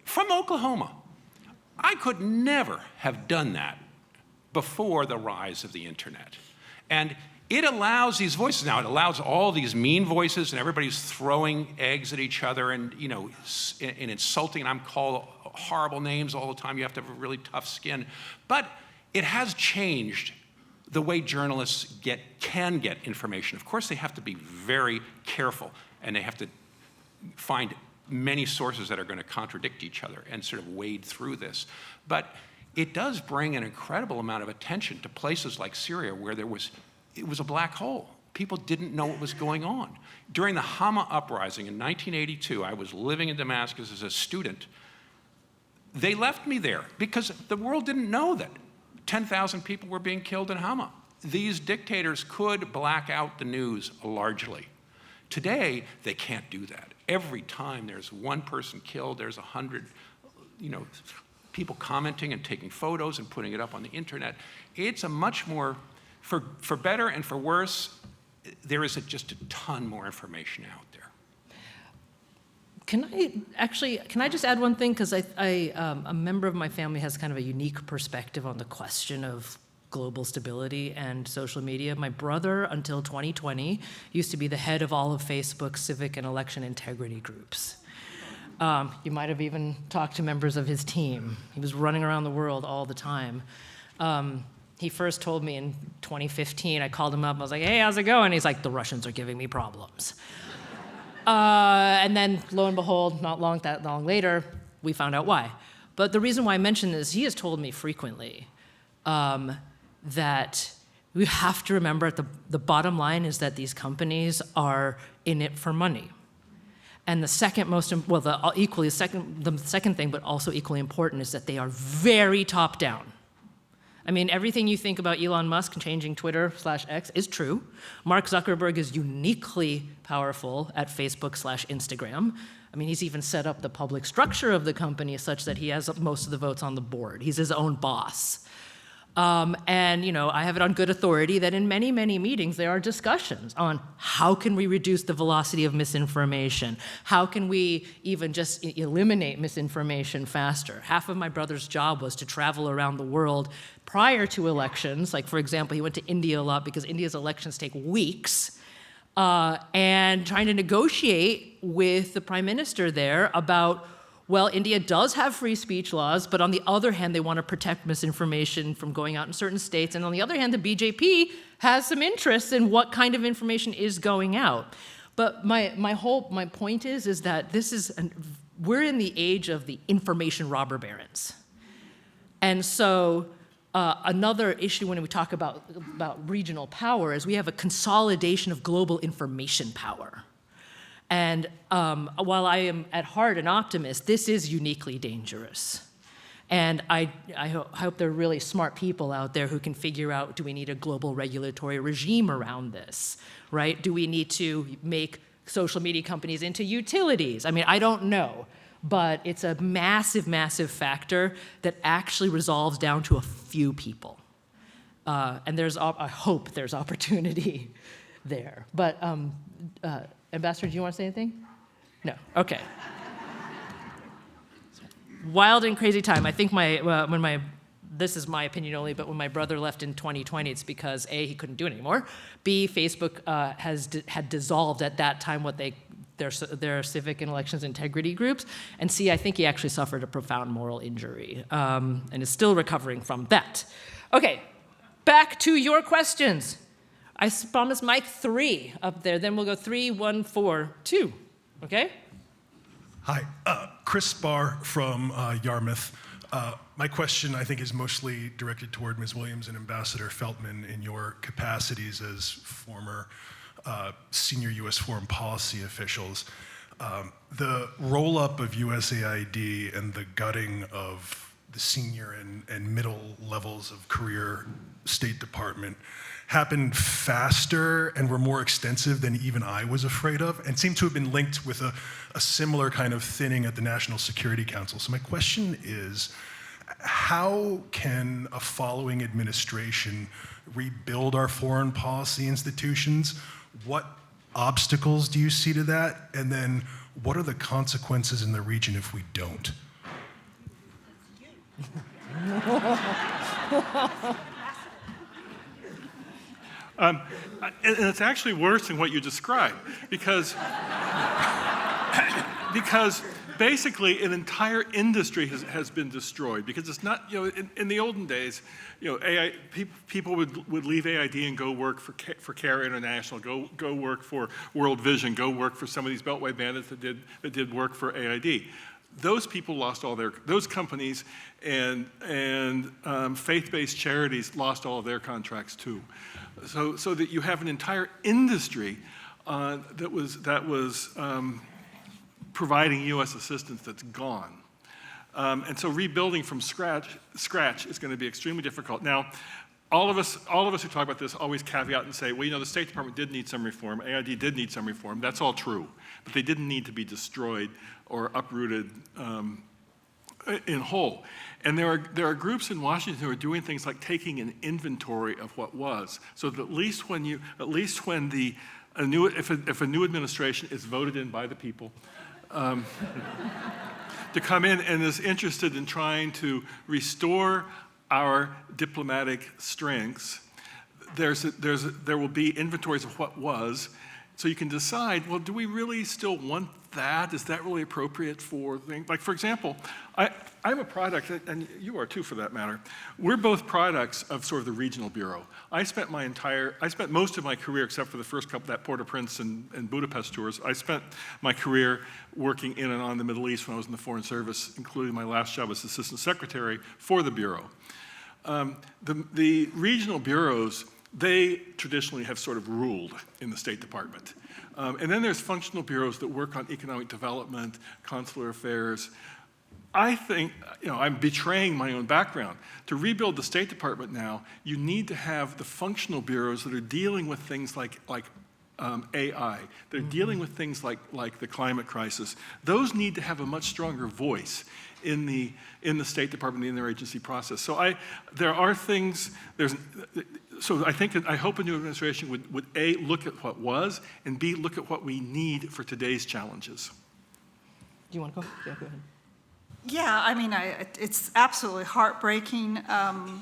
from Oklahoma. I could never have done that before the rise of the internet. And it allows these voices now. It allows all these mean voices, and everybody's throwing eggs at each other and insulting. And I'm called horrible names all the time. You have to have a really tough skin. But it has changed the way journalists can get information. Of course, they have to be very careful, and they have to find many sources that are going to contradict each other and sort of wade through this. But it does bring an incredible amount of attention to places like Syria, where it was a black hole. People didn't know what was going on. During the Hama uprising in 1982, I was living in Damascus as a student. They left me there because the world didn't know that 10,000 people were being killed in Hama. These dictators could black out the news largely. Today, they can't do that. Every time there's one person killed, there's 100, people commenting and taking photos and putting it up on the internet. It's a much more, for better and for worse, there is just a ton more information out there. Can I just add one thing? Because a member of my family has kind of a unique perspective on the question of global stability and social media. My brother, until 2020, used to be the head of all of Facebook's civic and election integrity groups. You might have even talked to members of his team. He was running around the world all the time. He first told me in 2015, I called him up, I was like, hey, how's it going? He's like, the Russians are giving me problems. And then, lo and behold, not that long later, we found out why. But the reason why I mention this, he has told me frequently that we have to remember the bottom line is that these companies are in it for money. And the second thing, but also equally important, is that they are very top down. I mean, everything you think about Elon Musk changing Twitter/X is true. Mark Zuckerberg is uniquely powerful at Facebook/Instagram. I mean, he's even set up the public structure of the company such that he has most of the votes on the board. He's his own boss. And I have it on good authority that in many, many meetings there are discussions on how can we reduce the velocity of misinformation? How can we even just eliminate misinformation faster? Half of my brother's job was to travel around the world prior to elections. Like, for example, he went to India a lot because India's elections take weeks. And trying to negotiate with the prime minister there about, well, India does have free speech laws, but on the other hand, they want to protect misinformation from going out in certain states. And on the other hand, the BJP has some interest in what kind of information is going out. But my point is that we're in the age of the information robber barons. And so another issue when we talk about regional power is we have a consolidation of global information power. And while I am at heart an optimist, this is uniquely dangerous. And I hope there are really smart people out there who can figure out, do we need a global regulatory regime around this, right? Do we need to make social media companies into utilities? I mean, I don't know, but it's a massive, massive factor that actually resolves down to a few people. And I hope there's opportunity there. But Ambassador, do you want to say anything? No, okay. Wild and crazy time. I think this is my opinion only, but when my brother left in 2020, it's because A, he couldn't do it anymore. B, Facebook had dissolved at that time their civic and elections integrity groups. And C, I think he actually suffered a profound moral injury and is still recovering from that. Okay, back to your questions. I promised Mike 3 up there, then we'll go 3, 1, 4, 2, okay? Hi, Chris Barr from Yarmouth. My question, I think, is mostly directed toward Ms. Williams and Ambassador Feltman in your capacities as former senior U.S. foreign policy officials. The roll-up of USAID and the gutting of the senior and middle levels of career State Department happened faster and were more extensive than even I was afraid of, and seem to have been linked with a similar kind of thinning at the National Security Council. So my question is, how can a following administration rebuild our foreign policy institutions? What obstacles do you see to that? And then what are the consequences in the region if we don't? And it's actually worse than what you described, because basically an entire industry has been destroyed. Because it's not, in the olden days, people would leave AID and go work for CARE International, go work for World Vision, go work for some of these Beltway bandits that did work for AID. Those people lost all those companies and faith-based charities lost all of their contracts too. So that you have an entire industry that was providing U.S. assistance that's gone. And so rebuilding from scratch is going to be extremely difficult. Now, all of us who talk about this always caveat and say, well, the State Department did need some reform, AID did need some reform. That's all true, but they didn't need to be destroyed or uprooted in whole. And there are groups in Washington who are doing things like taking an inventory of what was, so that if a new administration is voted in by the people, to come in and is interested in trying to restore our diplomatic strengths, there will be inventories of what was, so you can decide, well, do we really still want that? Is that really appropriate for things? Like, for example, I'm a product, and you are too for that matter. We're both products of sort of the regional bureau. I spent most of my career, except for the first couple, that Port-au-Prince and Budapest tours, I spent my career working in and on the Middle East when I was in the Foreign Service, including my last job as Assistant Secretary for the Bureau. The regional bureaus, they traditionally have sort of ruled in the State Department. And then there's functional bureaus that work on economic development, consular affairs. I think, I'm betraying my own background. To rebuild the State Department now, you need to have the functional bureaus that are dealing with things like AI. They're dealing with things like the climate crisis. Those need to have a much stronger voice in the State Department, in their agency process. So there are things. So I hope a new administration would A, look at what was, and B, look at what we need for today's challenges. Do you want to go? Yeah, go ahead. Yeah, I mean, it's absolutely heartbreaking. And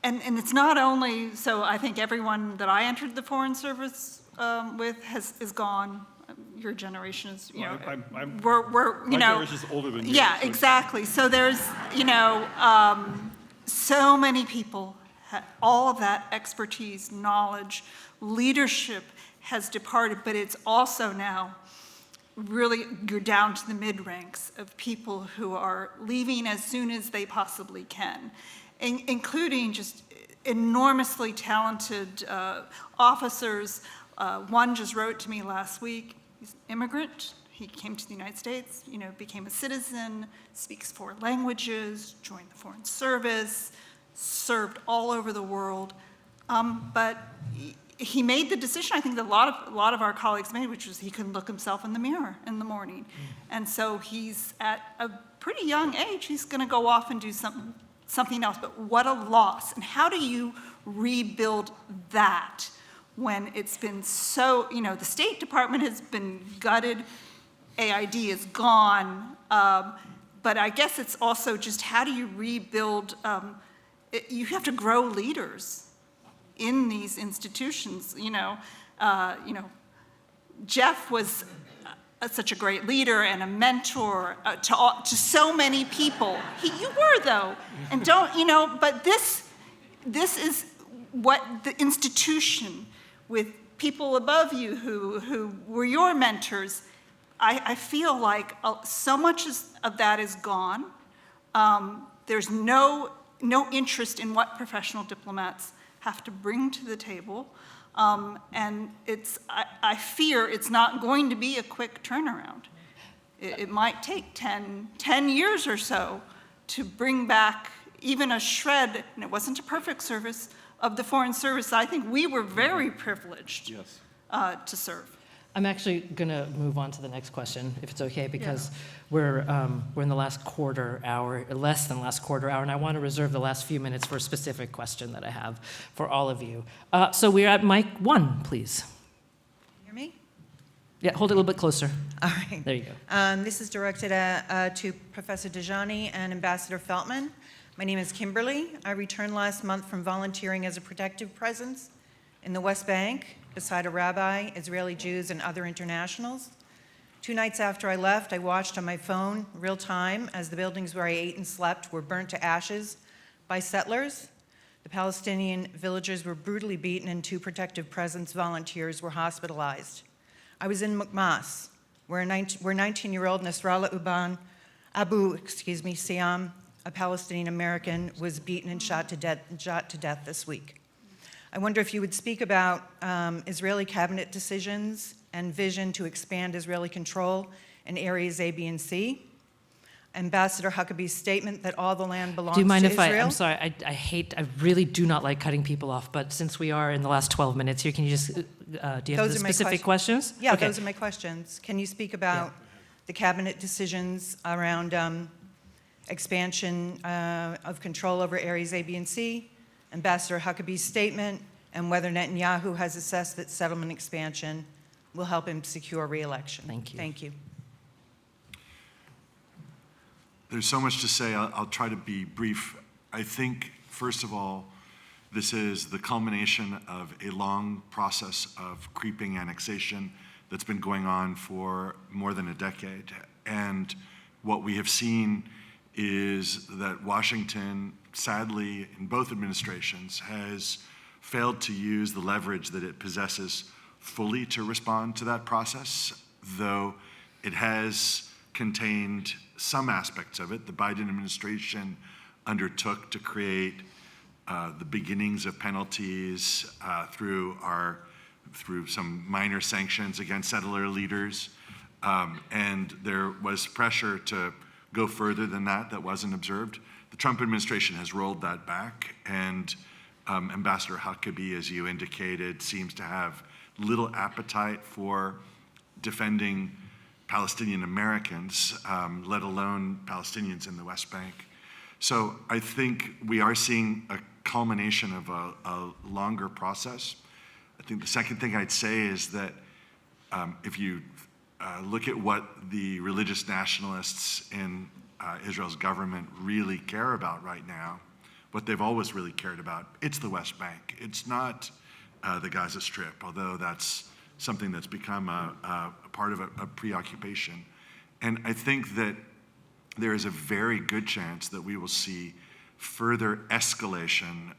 it's not only, so I think everyone that I entered the Foreign Service with is gone. Your generation is, my generation is older than you. Yeah, exactly. So there's, so many people, all of that expertise, knowledge, leadership has departed, but it's also now really, you're down to the mid-ranks of people who are leaving as soon as they possibly can, including just enormously talented officers. One just wrote to me last week He's an immigrant. He came to the United States, became a citizen, speaks 4 languages, joined the Foreign Service, served all over the world. But he made the decision, I think that a lot of our colleagues made, which was he couldn't look himself in the mirror in the morning. And so he's at a pretty young age, he's going to go off and do something else. But what a loss. And how do you rebuild that when it's been so, the State Department has been gutted, AID is gone, but I guess it's also just how do you rebuild, you have to grow leaders in these institutions. Jeff was such a great leader and a mentor to so many people. You were though, and but this is what the institution with people above you who were your mentors. I feel like so much of that is gone. There's no interest in what professional diplomats have to bring to the table. And I fear it's not going to be a quick turnaround. It might take 10 years or so to bring back even a shred, and it wasn't a perfect service, of the Foreign Service. I think we were very privileged to serve. I'm actually going to move on to the next question, if it's okay, because we're in the last quarter hour, less than last quarter hour, and I want to reserve the last few minutes for a specific question that I have for all of you. So we're at mic 1, please. Hear me? Yeah, hold it a little bit closer. All right. There you go. This is directed to Professor Dajani and Ambassador Feltman. My name is Kimberly. I returned last month from volunteering as a protective presence in the West Bank beside a rabbi, Israeli Jews, and other internationals. 2 nights after I left, I watched on my phone, real time, as the buildings where I ate and slept were burnt to ashes by settlers. The Palestinian villagers were brutally beaten and 2 protective presence volunteers were hospitalized. I was in Meghna, where 19-year-old Nasrallah Abu Siam, a Palestinian American, was beaten and shot to death this week. I wonder if you would speak about Israeli cabinet decisions and vision to expand Israeli control in areas A, B, and C. Ambassador Huckabee's statement that all the land belongs to Israel. Do you mind if I'm sorry, I really do not like cutting people off, but since we are in the last 12 minutes here, can you just, do you have the specific questions? Yeah, okay. Those are my questions. Can you speak about the cabinet decisions around expansion of control over areas A, B, and C, Ambassador Huckabee's statement, and whether Netanyahu has assessed that settlement expansion will help him secure re-election? Thank you. Thank you. There's so much to say. I'll try to be brief. I think, first of all, this is the culmination of a long process of creeping annexation that's been going on for more than a decade. And what we have seen is that Washington, sadly, in both administrations, has failed to use the leverage that it possesses fully to respond to that process, though it has contained some aspects of it. The Biden administration undertook to create the beginnings of penalties through some minor sanctions against settler leaders, and there was pressure to go further than that wasn't observed. The Trump administration has rolled that back, and Ambassador Huckabee, as you indicated, seems to have little appetite for defending Palestinian Americans, let alone Palestinians in the West Bank. So I think we are seeing a culmination of a longer process. I think the second thing I'd say is that if you look at what the religious nationalists in Israel's government really care about right now, what they've always really cared about, it's the West Bank. It's not the Gaza Strip, although that's something that's become a part of a preoccupation. And I think that there is a very good chance that we will see further escalation,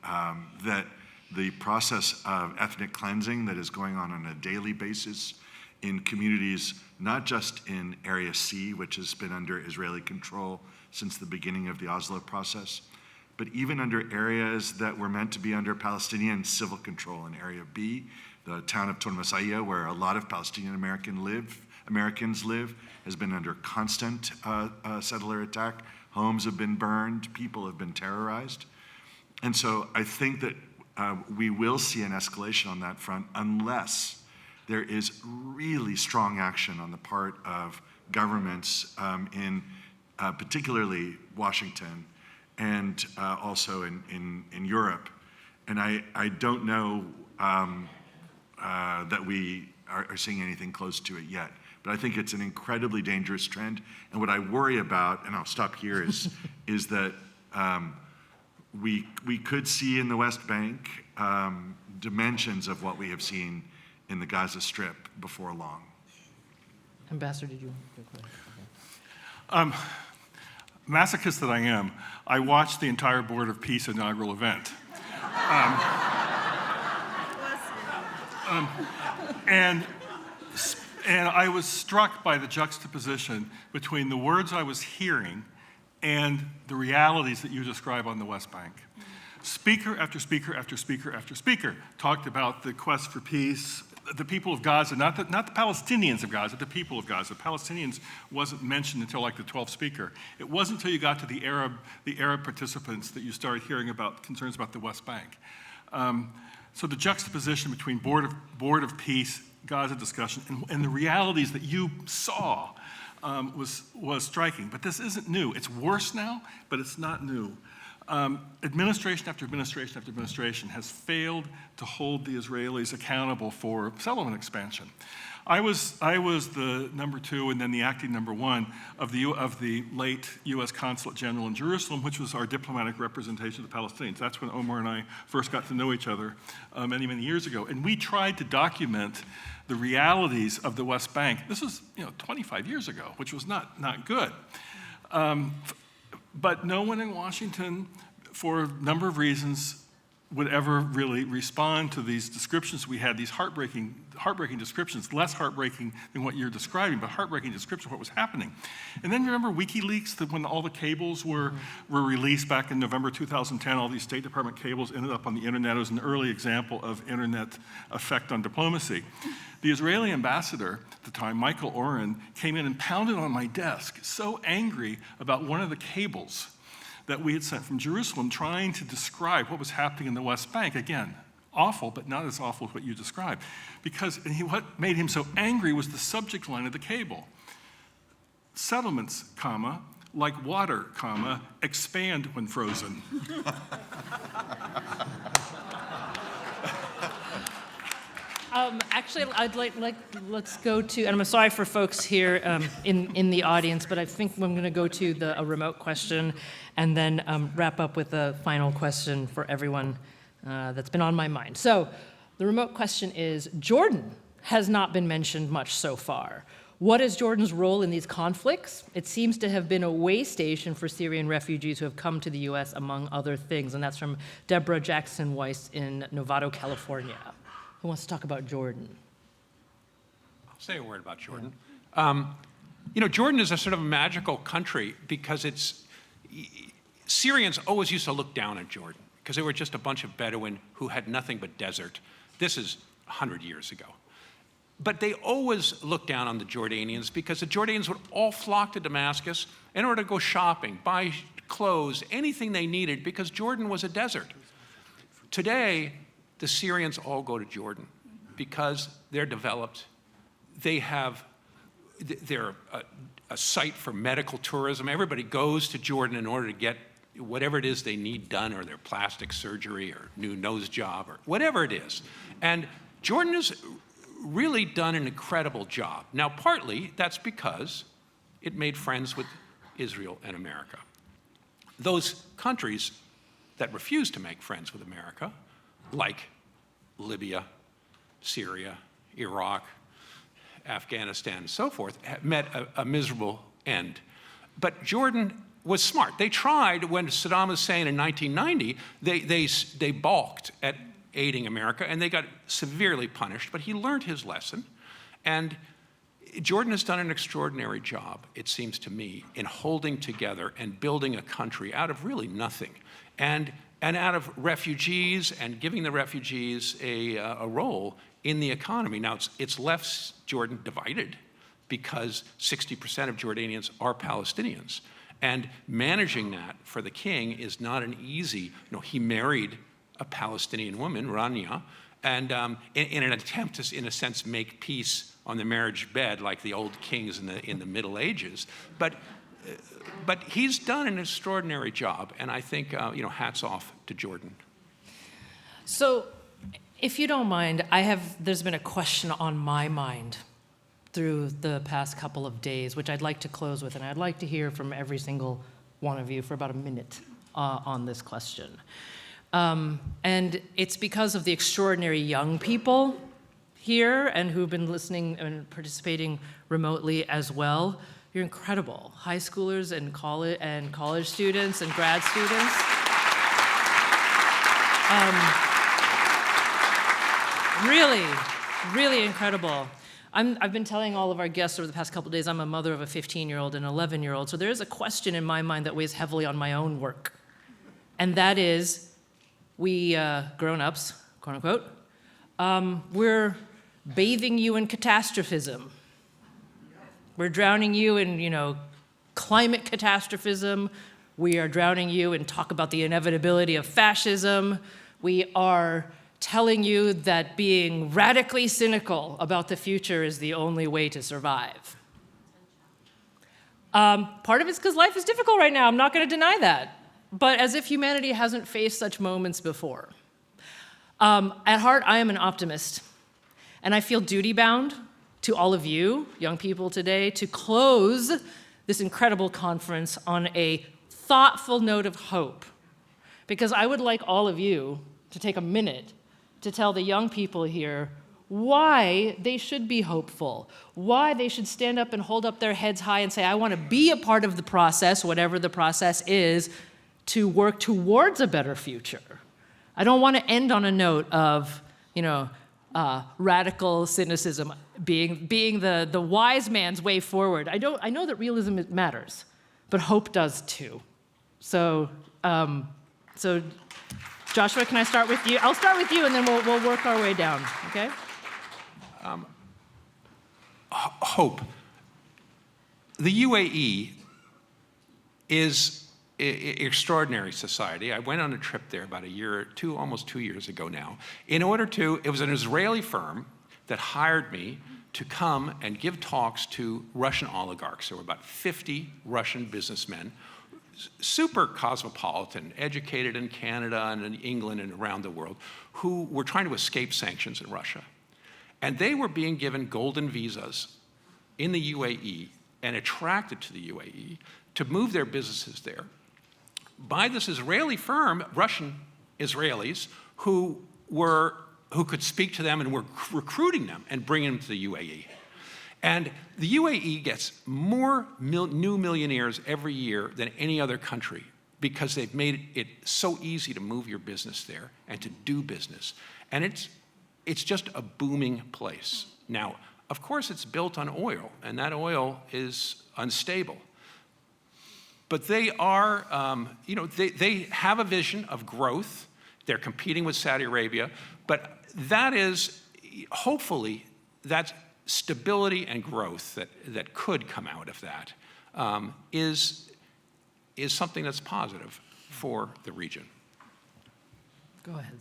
that the process of ethnic cleansing that is going on a daily basis in communities, not just in Area C, which has been under Israeli control since the beginning of the Oslo process, but even under areas that were meant to be under Palestinian civil control in Area B, the town of Tormasaya, where a lot of Palestinian Americans live, Americans live has been under constant settler attack. Homes have been burned, people have been terrorized. And so I think that we will see an escalation on that front unless there is really strong action on the part of governments in particularly Washington and also in Europe. And I don't know that we are seeing anything close to it yet. But I think it's an incredibly dangerous trend. And what I worry about, and I'll stop here, is that we could see in the West Bank dimensions of what we have seen in the Gaza Strip before long. Ambassador, did you? Masochist that I am, I watched the entire Board of Peace inaugural event. And I was struck by the juxtaposition between the words I was hearing and the realities that you describe on the West Bank. Speaker after speaker after speaker after speaker talked about the quest for peace, the people of Gaza, not the Palestinians of Gaza, the people of Gaza. Palestinians wasn't mentioned until like the 12th speaker. It wasn't until you got to the Arab participants that you started hearing about concerns about the West Bank. So the juxtaposition between Board of Peace, Gaza discussion, and the realities that you saw was striking. But this isn't new. It's worse now, but it's not new. Administration after administration after administration has failed to hold the Israelis accountable for settlement expansion. I was the number 2 and then the acting number 1 of the late U.S. Consulate General in Jerusalem, which was our diplomatic representation of the Palestinians. That's when Omar and I first got to know each other many, many years ago. And we tried to document the realities of the West Bank. This was 25 years ago, which was not good. But no one in Washington, for a number of reasons, would ever really respond to these descriptions we had, these heartbreaking descriptions, less heartbreaking than what you're describing, but heartbreaking description of what was happening. And then remember WikiLeaks, that when all the cables were released back in November 2010, all these State Department cables ended up on the internet. It was an early example of internet effect on diplomacy. The Israeli ambassador at the time, Michael Oren, came in and pounded on my desk, so angry about one of the cables that we had sent from Jerusalem, trying to describe what was happening in the West Bank. Again, awful, but not as awful as what you described. What made him so angry was the subject line of the cable. Settlements, comma, like water, comma, expand when frozen. Actually, let's go to, and I'm sorry for folks here in the audience, but I think I'm going to go to a remote question and then wrap up with a final question for everyone that's been on my mind. So the remote question is, Jordan has not been mentioned much so far. What is Jordan's role in these conflicts? It seems to have been a way station for Syrian refugees who have come to the U.S., among other things, and that's from Deborah Jackson Weiss in Novato, California. Who wants to talk about Jordan? I'll say a word about Jordan. Jordan is a sort of magical country because Syrians always used to look down at Jordan because they were just a bunch of Bedouin who had nothing but desert. This is 100 years ago. But they always looked down on the Jordanians because the Jordanians would all flock to Damascus in order to go shopping, buy clothes, anything they needed, because Jordan was a desert. Today, the Syrians all go to Jordan because they're developed. They're a site for medical tourism. Everybody goes to Jordan in order to get whatever it is they need done, or their plastic surgery or new nose job or whatever it is. And Jordan has really done an incredible job. Now, partly that's because it made friends with Israel and America. Those countries that refuse to make friends with America, like Libya, Syria, Iraq, Afghanistan, and so forth, met a miserable end. But Jordan was smart. They tried when Saddam Hussein in 1990, they balked at aiding America, and they got severely punished, but he learned his lesson. And Jordan has done an extraordinary job, it seems to me, in holding together and building a country out of really nothing. And out of refugees, and giving the refugees a role in the economy. Now, it's left Jordan divided. because 60% of Jordanians are Palestinians. And managing that for the king is not an easy, he married a Palestinian woman, Rania, and in an attempt to, in a sense, make peace on the marriage bed like the old kings in the Middle Ages. But he's done an extraordinary job, and I think, hats off to Jordan. So, if you don't mind, there's been a question on my mind through the past couple of days, which I'd like to close with, and I'd like to hear from every single one of you for about a minute on this question. And it's because of the extraordinary young people here and who've been listening and participating remotely as well. You're incredible. High schoolers and college students and grad students. Really, really incredible. I've been telling all of our guests over the past couple of days, I'm a mother of a 15-year-old and an 11-year-old, so there is a question in my mind that weighs heavily on my own work. And that is, we grown-ups, quote unquote, we're bathing you in catastrophism. We're drowning you in, climate catastrophism. We are drowning you in talk about the inevitability of fascism. We are telling you that being radically cynical about the future is the only way to survive. Part of it's because life is difficult right now. I'm not going to deny that. But as if humanity hasn't faced such moments before. At heart, I am an optimist. And I feel duty-bound to all of you, young people today, to close this incredible conference on a thoughtful note of hope. Because I would like all of you to take a minute to tell the young people here why they should be hopeful, why they should stand up and hold up their heads high and say, I want to be a part of the process, whatever the process is, to work towards a better future. I don't want to end on a note of, radical cynicism being the wise man's way forward. I know that realism matters, but hope does too. So Joshua, can I start with you? I'll start with you, and then we'll work our way down, okay? Hope. The UAE is an extraordinary society. I went on a trip there about almost 2 years ago now. It was an Israeli firm that hired me to come and give talks to Russian oligarchs. There were about 50 Russian businessmen, super cosmopolitan, educated in Canada and in England and around the world, who were trying to escape sanctions in Russia. And they were being given golden visas in the UAE and attracted to the UAE to move their businesses there by this Israeli firm, Russian Israelis, who could speak to them and were recruiting them and bringing them to the UAE. And the UAE gets more new millionaires every year than any other country because they've made it so easy to move your business there and to do business. And it's just a booming place. Now, of course, it's built on oil, and that oil is unstable. But they are, they have a vision of growth. They're competing with Saudi Arabia. But that is, hopefully, that's stability and growth that could come out of that is something that's positive for the region. Go ahead.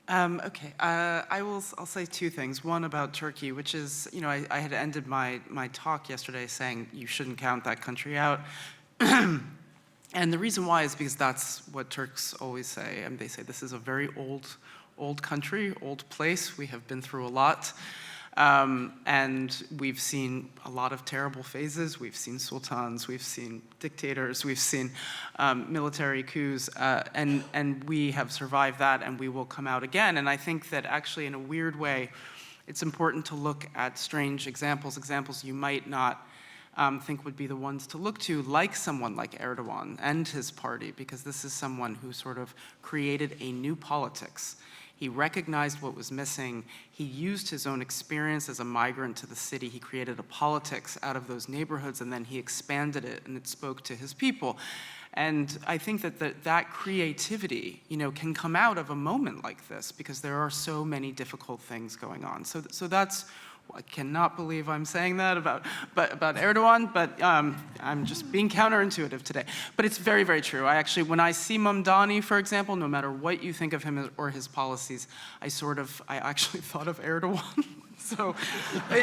Okay, I'll say two things. One about Turkey, which is, I had ended my talk yesterday saying you shouldn't count that country out. And the reason why is because that's what Turks always say. And they say this is a very old country, old place. We have been through a lot. And we've seen a lot of terrible phases. We've seen sultans, we've seen dictators, we've seen military coups, and we have survived that, and we will come out again. And I think that actually, in a weird way, it's important to look at strange examples you might not think would be the ones to look to, like someone like Erdogan and his party, because this is someone who sort of created a new politics. He recognized what was missing. He used his own experience as a migrant to the city. He created a politics out of those neighborhoods, and then he expanded it, and it spoke to his people. And I think that creativity, can come out of a moment like this, because there are so many difficult things going on. So that's I cannot believe I'm saying that about Erdogan, but I'm just being counterintuitive today. But it's very, very true. When I see Mamdani, for example, no matter what you think of him or his policies, I actually thought of Erdogan. So,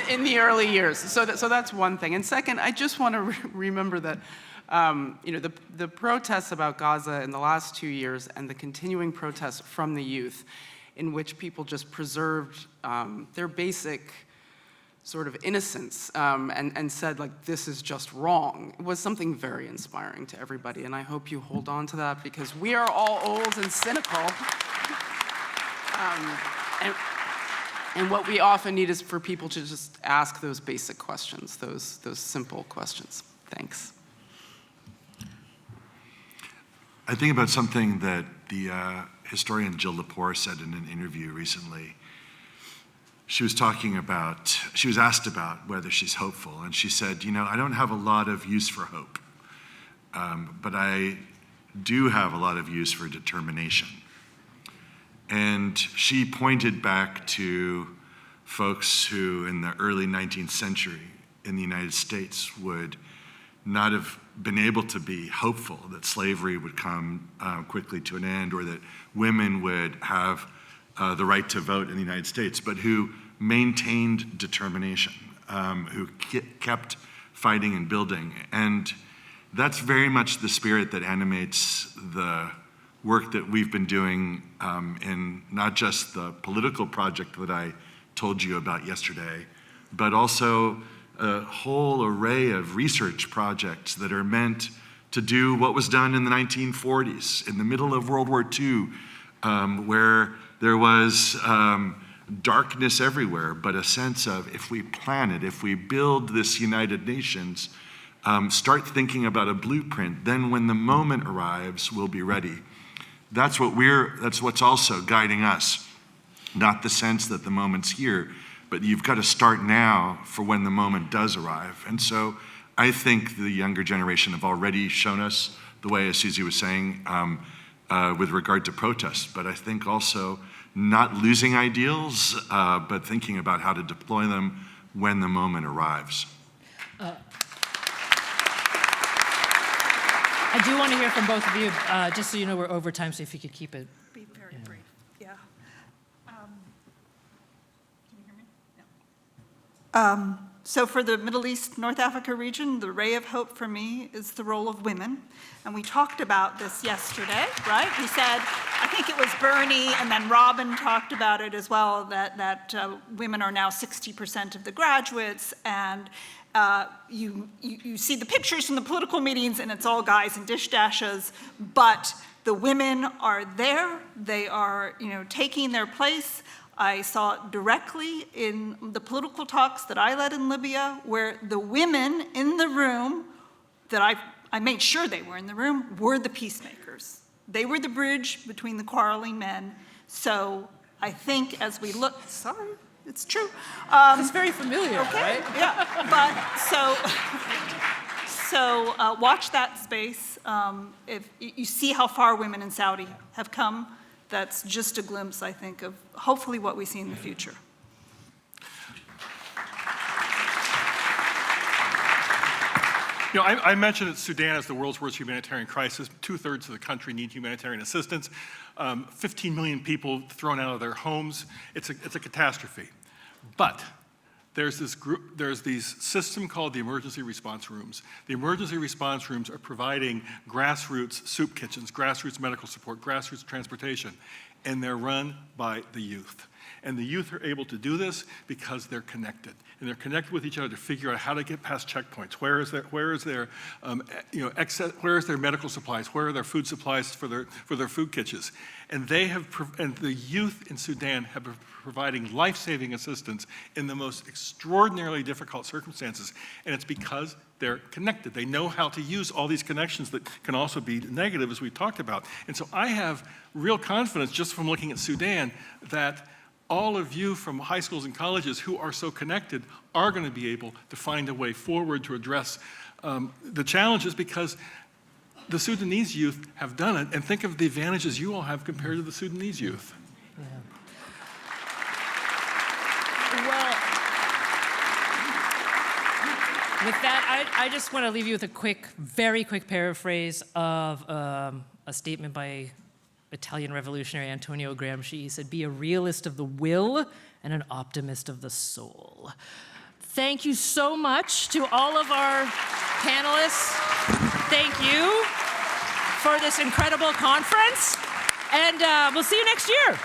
in the early years. So that's one thing. And second, I just want to remember that, the protests about Gaza in the last 2 years and the continuing protests from the youth, in which people just preserved their basic sort of innocence and said, like, this is just wrong. It was something very inspiring to everybody, and I hope you hold on to that, because we are all old and cynical. And what we often need is for people to just ask those basic questions, those simple questions. Thanks. I think about something that the historian Jill Lepore said in an interview recently. She was asked about whether she's hopeful, and she said, I don't have a lot of use for hope, but I do have a lot of use for determination. And she pointed back to folks who in the early 19th century in the United States would not have been able to be hopeful that slavery would come quickly to an end, or that women would have the right to vote in the United States, but who maintained determination, who kept fighting and building. And that's very much the spirit that animates the work that we've been doing in not just the political project that I told you about yesterday, but also a whole array of research projects that are meant to do what was done in the 1940s, in the middle of World War II, where there was darkness everywhere, but a sense of, if we plan it, if we build this United Nations, start thinking about a blueprint, then when the moment arrives, we'll be ready. That's what's also guiding us. Not the sense that the moment's here, but you've got to start now for when the moment does arrive. And so I think the younger generation have already shown us the way, as Suzy was saying, with regard to protests, but I think also not losing ideals, but thinking about how to deploy them when the moment arrives. I do want to hear from both of you, just so you know we're over time, so if you could keep it. Be very brief, yeah. Can you hear me? Yeah. So for the Middle East, North Africa region, the ray of hope for me is the role of women. And we talked about this yesterday, right? We said, I think it was Bernie and then Robin talked about it as well, that women are now 60% of the graduates, and you see the pictures from the political meetings and it's all guys in dish dashes, but the women are there, they are taking their place. I saw it directly in the political talks that I led in Libya, where the women in the room, that I made sure they were in the room, were the peacemakers. They were the bridge between the quarreling men. So I think as we look, sorry, it's true. It's very familiar, okay, right? Yeah, but so watch that space. If you see how far women in Saudi have come, that's just a glimpse, I think, of hopefully what we see in the future. I mentioned that Sudan is the world's worst humanitarian crisis. 2/3 of the country need humanitarian assistance. 15 million people thrown out of their homes. It's a catastrophe. But there's these system called the emergency response rooms. The emergency response rooms are providing grassroots soup kitchens, grassroots medical support, grassroots transportation, and they're run by the youth. And the youth are able to do this because they're connected. And they're connected with each other to figure out how to get past checkpoints. Where is their medical supplies? Where are their food supplies for their food kitchens? And the youth in Sudan have been providing life-saving assistance in the most extraordinarily difficult circumstances. And it's because they're connected. They know how to use all these connections that can also be negative, as we talked about. And so I have real confidence, just from looking at Sudan, that all of you from high schools and colleges who are so connected are going to be able to find a way forward to address the challenges, because the Sudanese youth have done it, and think of the advantages you all have compared to the Sudanese youth. Well, With that, I just want to leave you with a quick, very quick paraphrase of a statement by Italian revolutionary Antonio Gramsci. He said, "Be a realist of the will and an optimist of the soul." Thank you so much to all of our panelists. Thank you for this incredible conference, and we'll see you next year.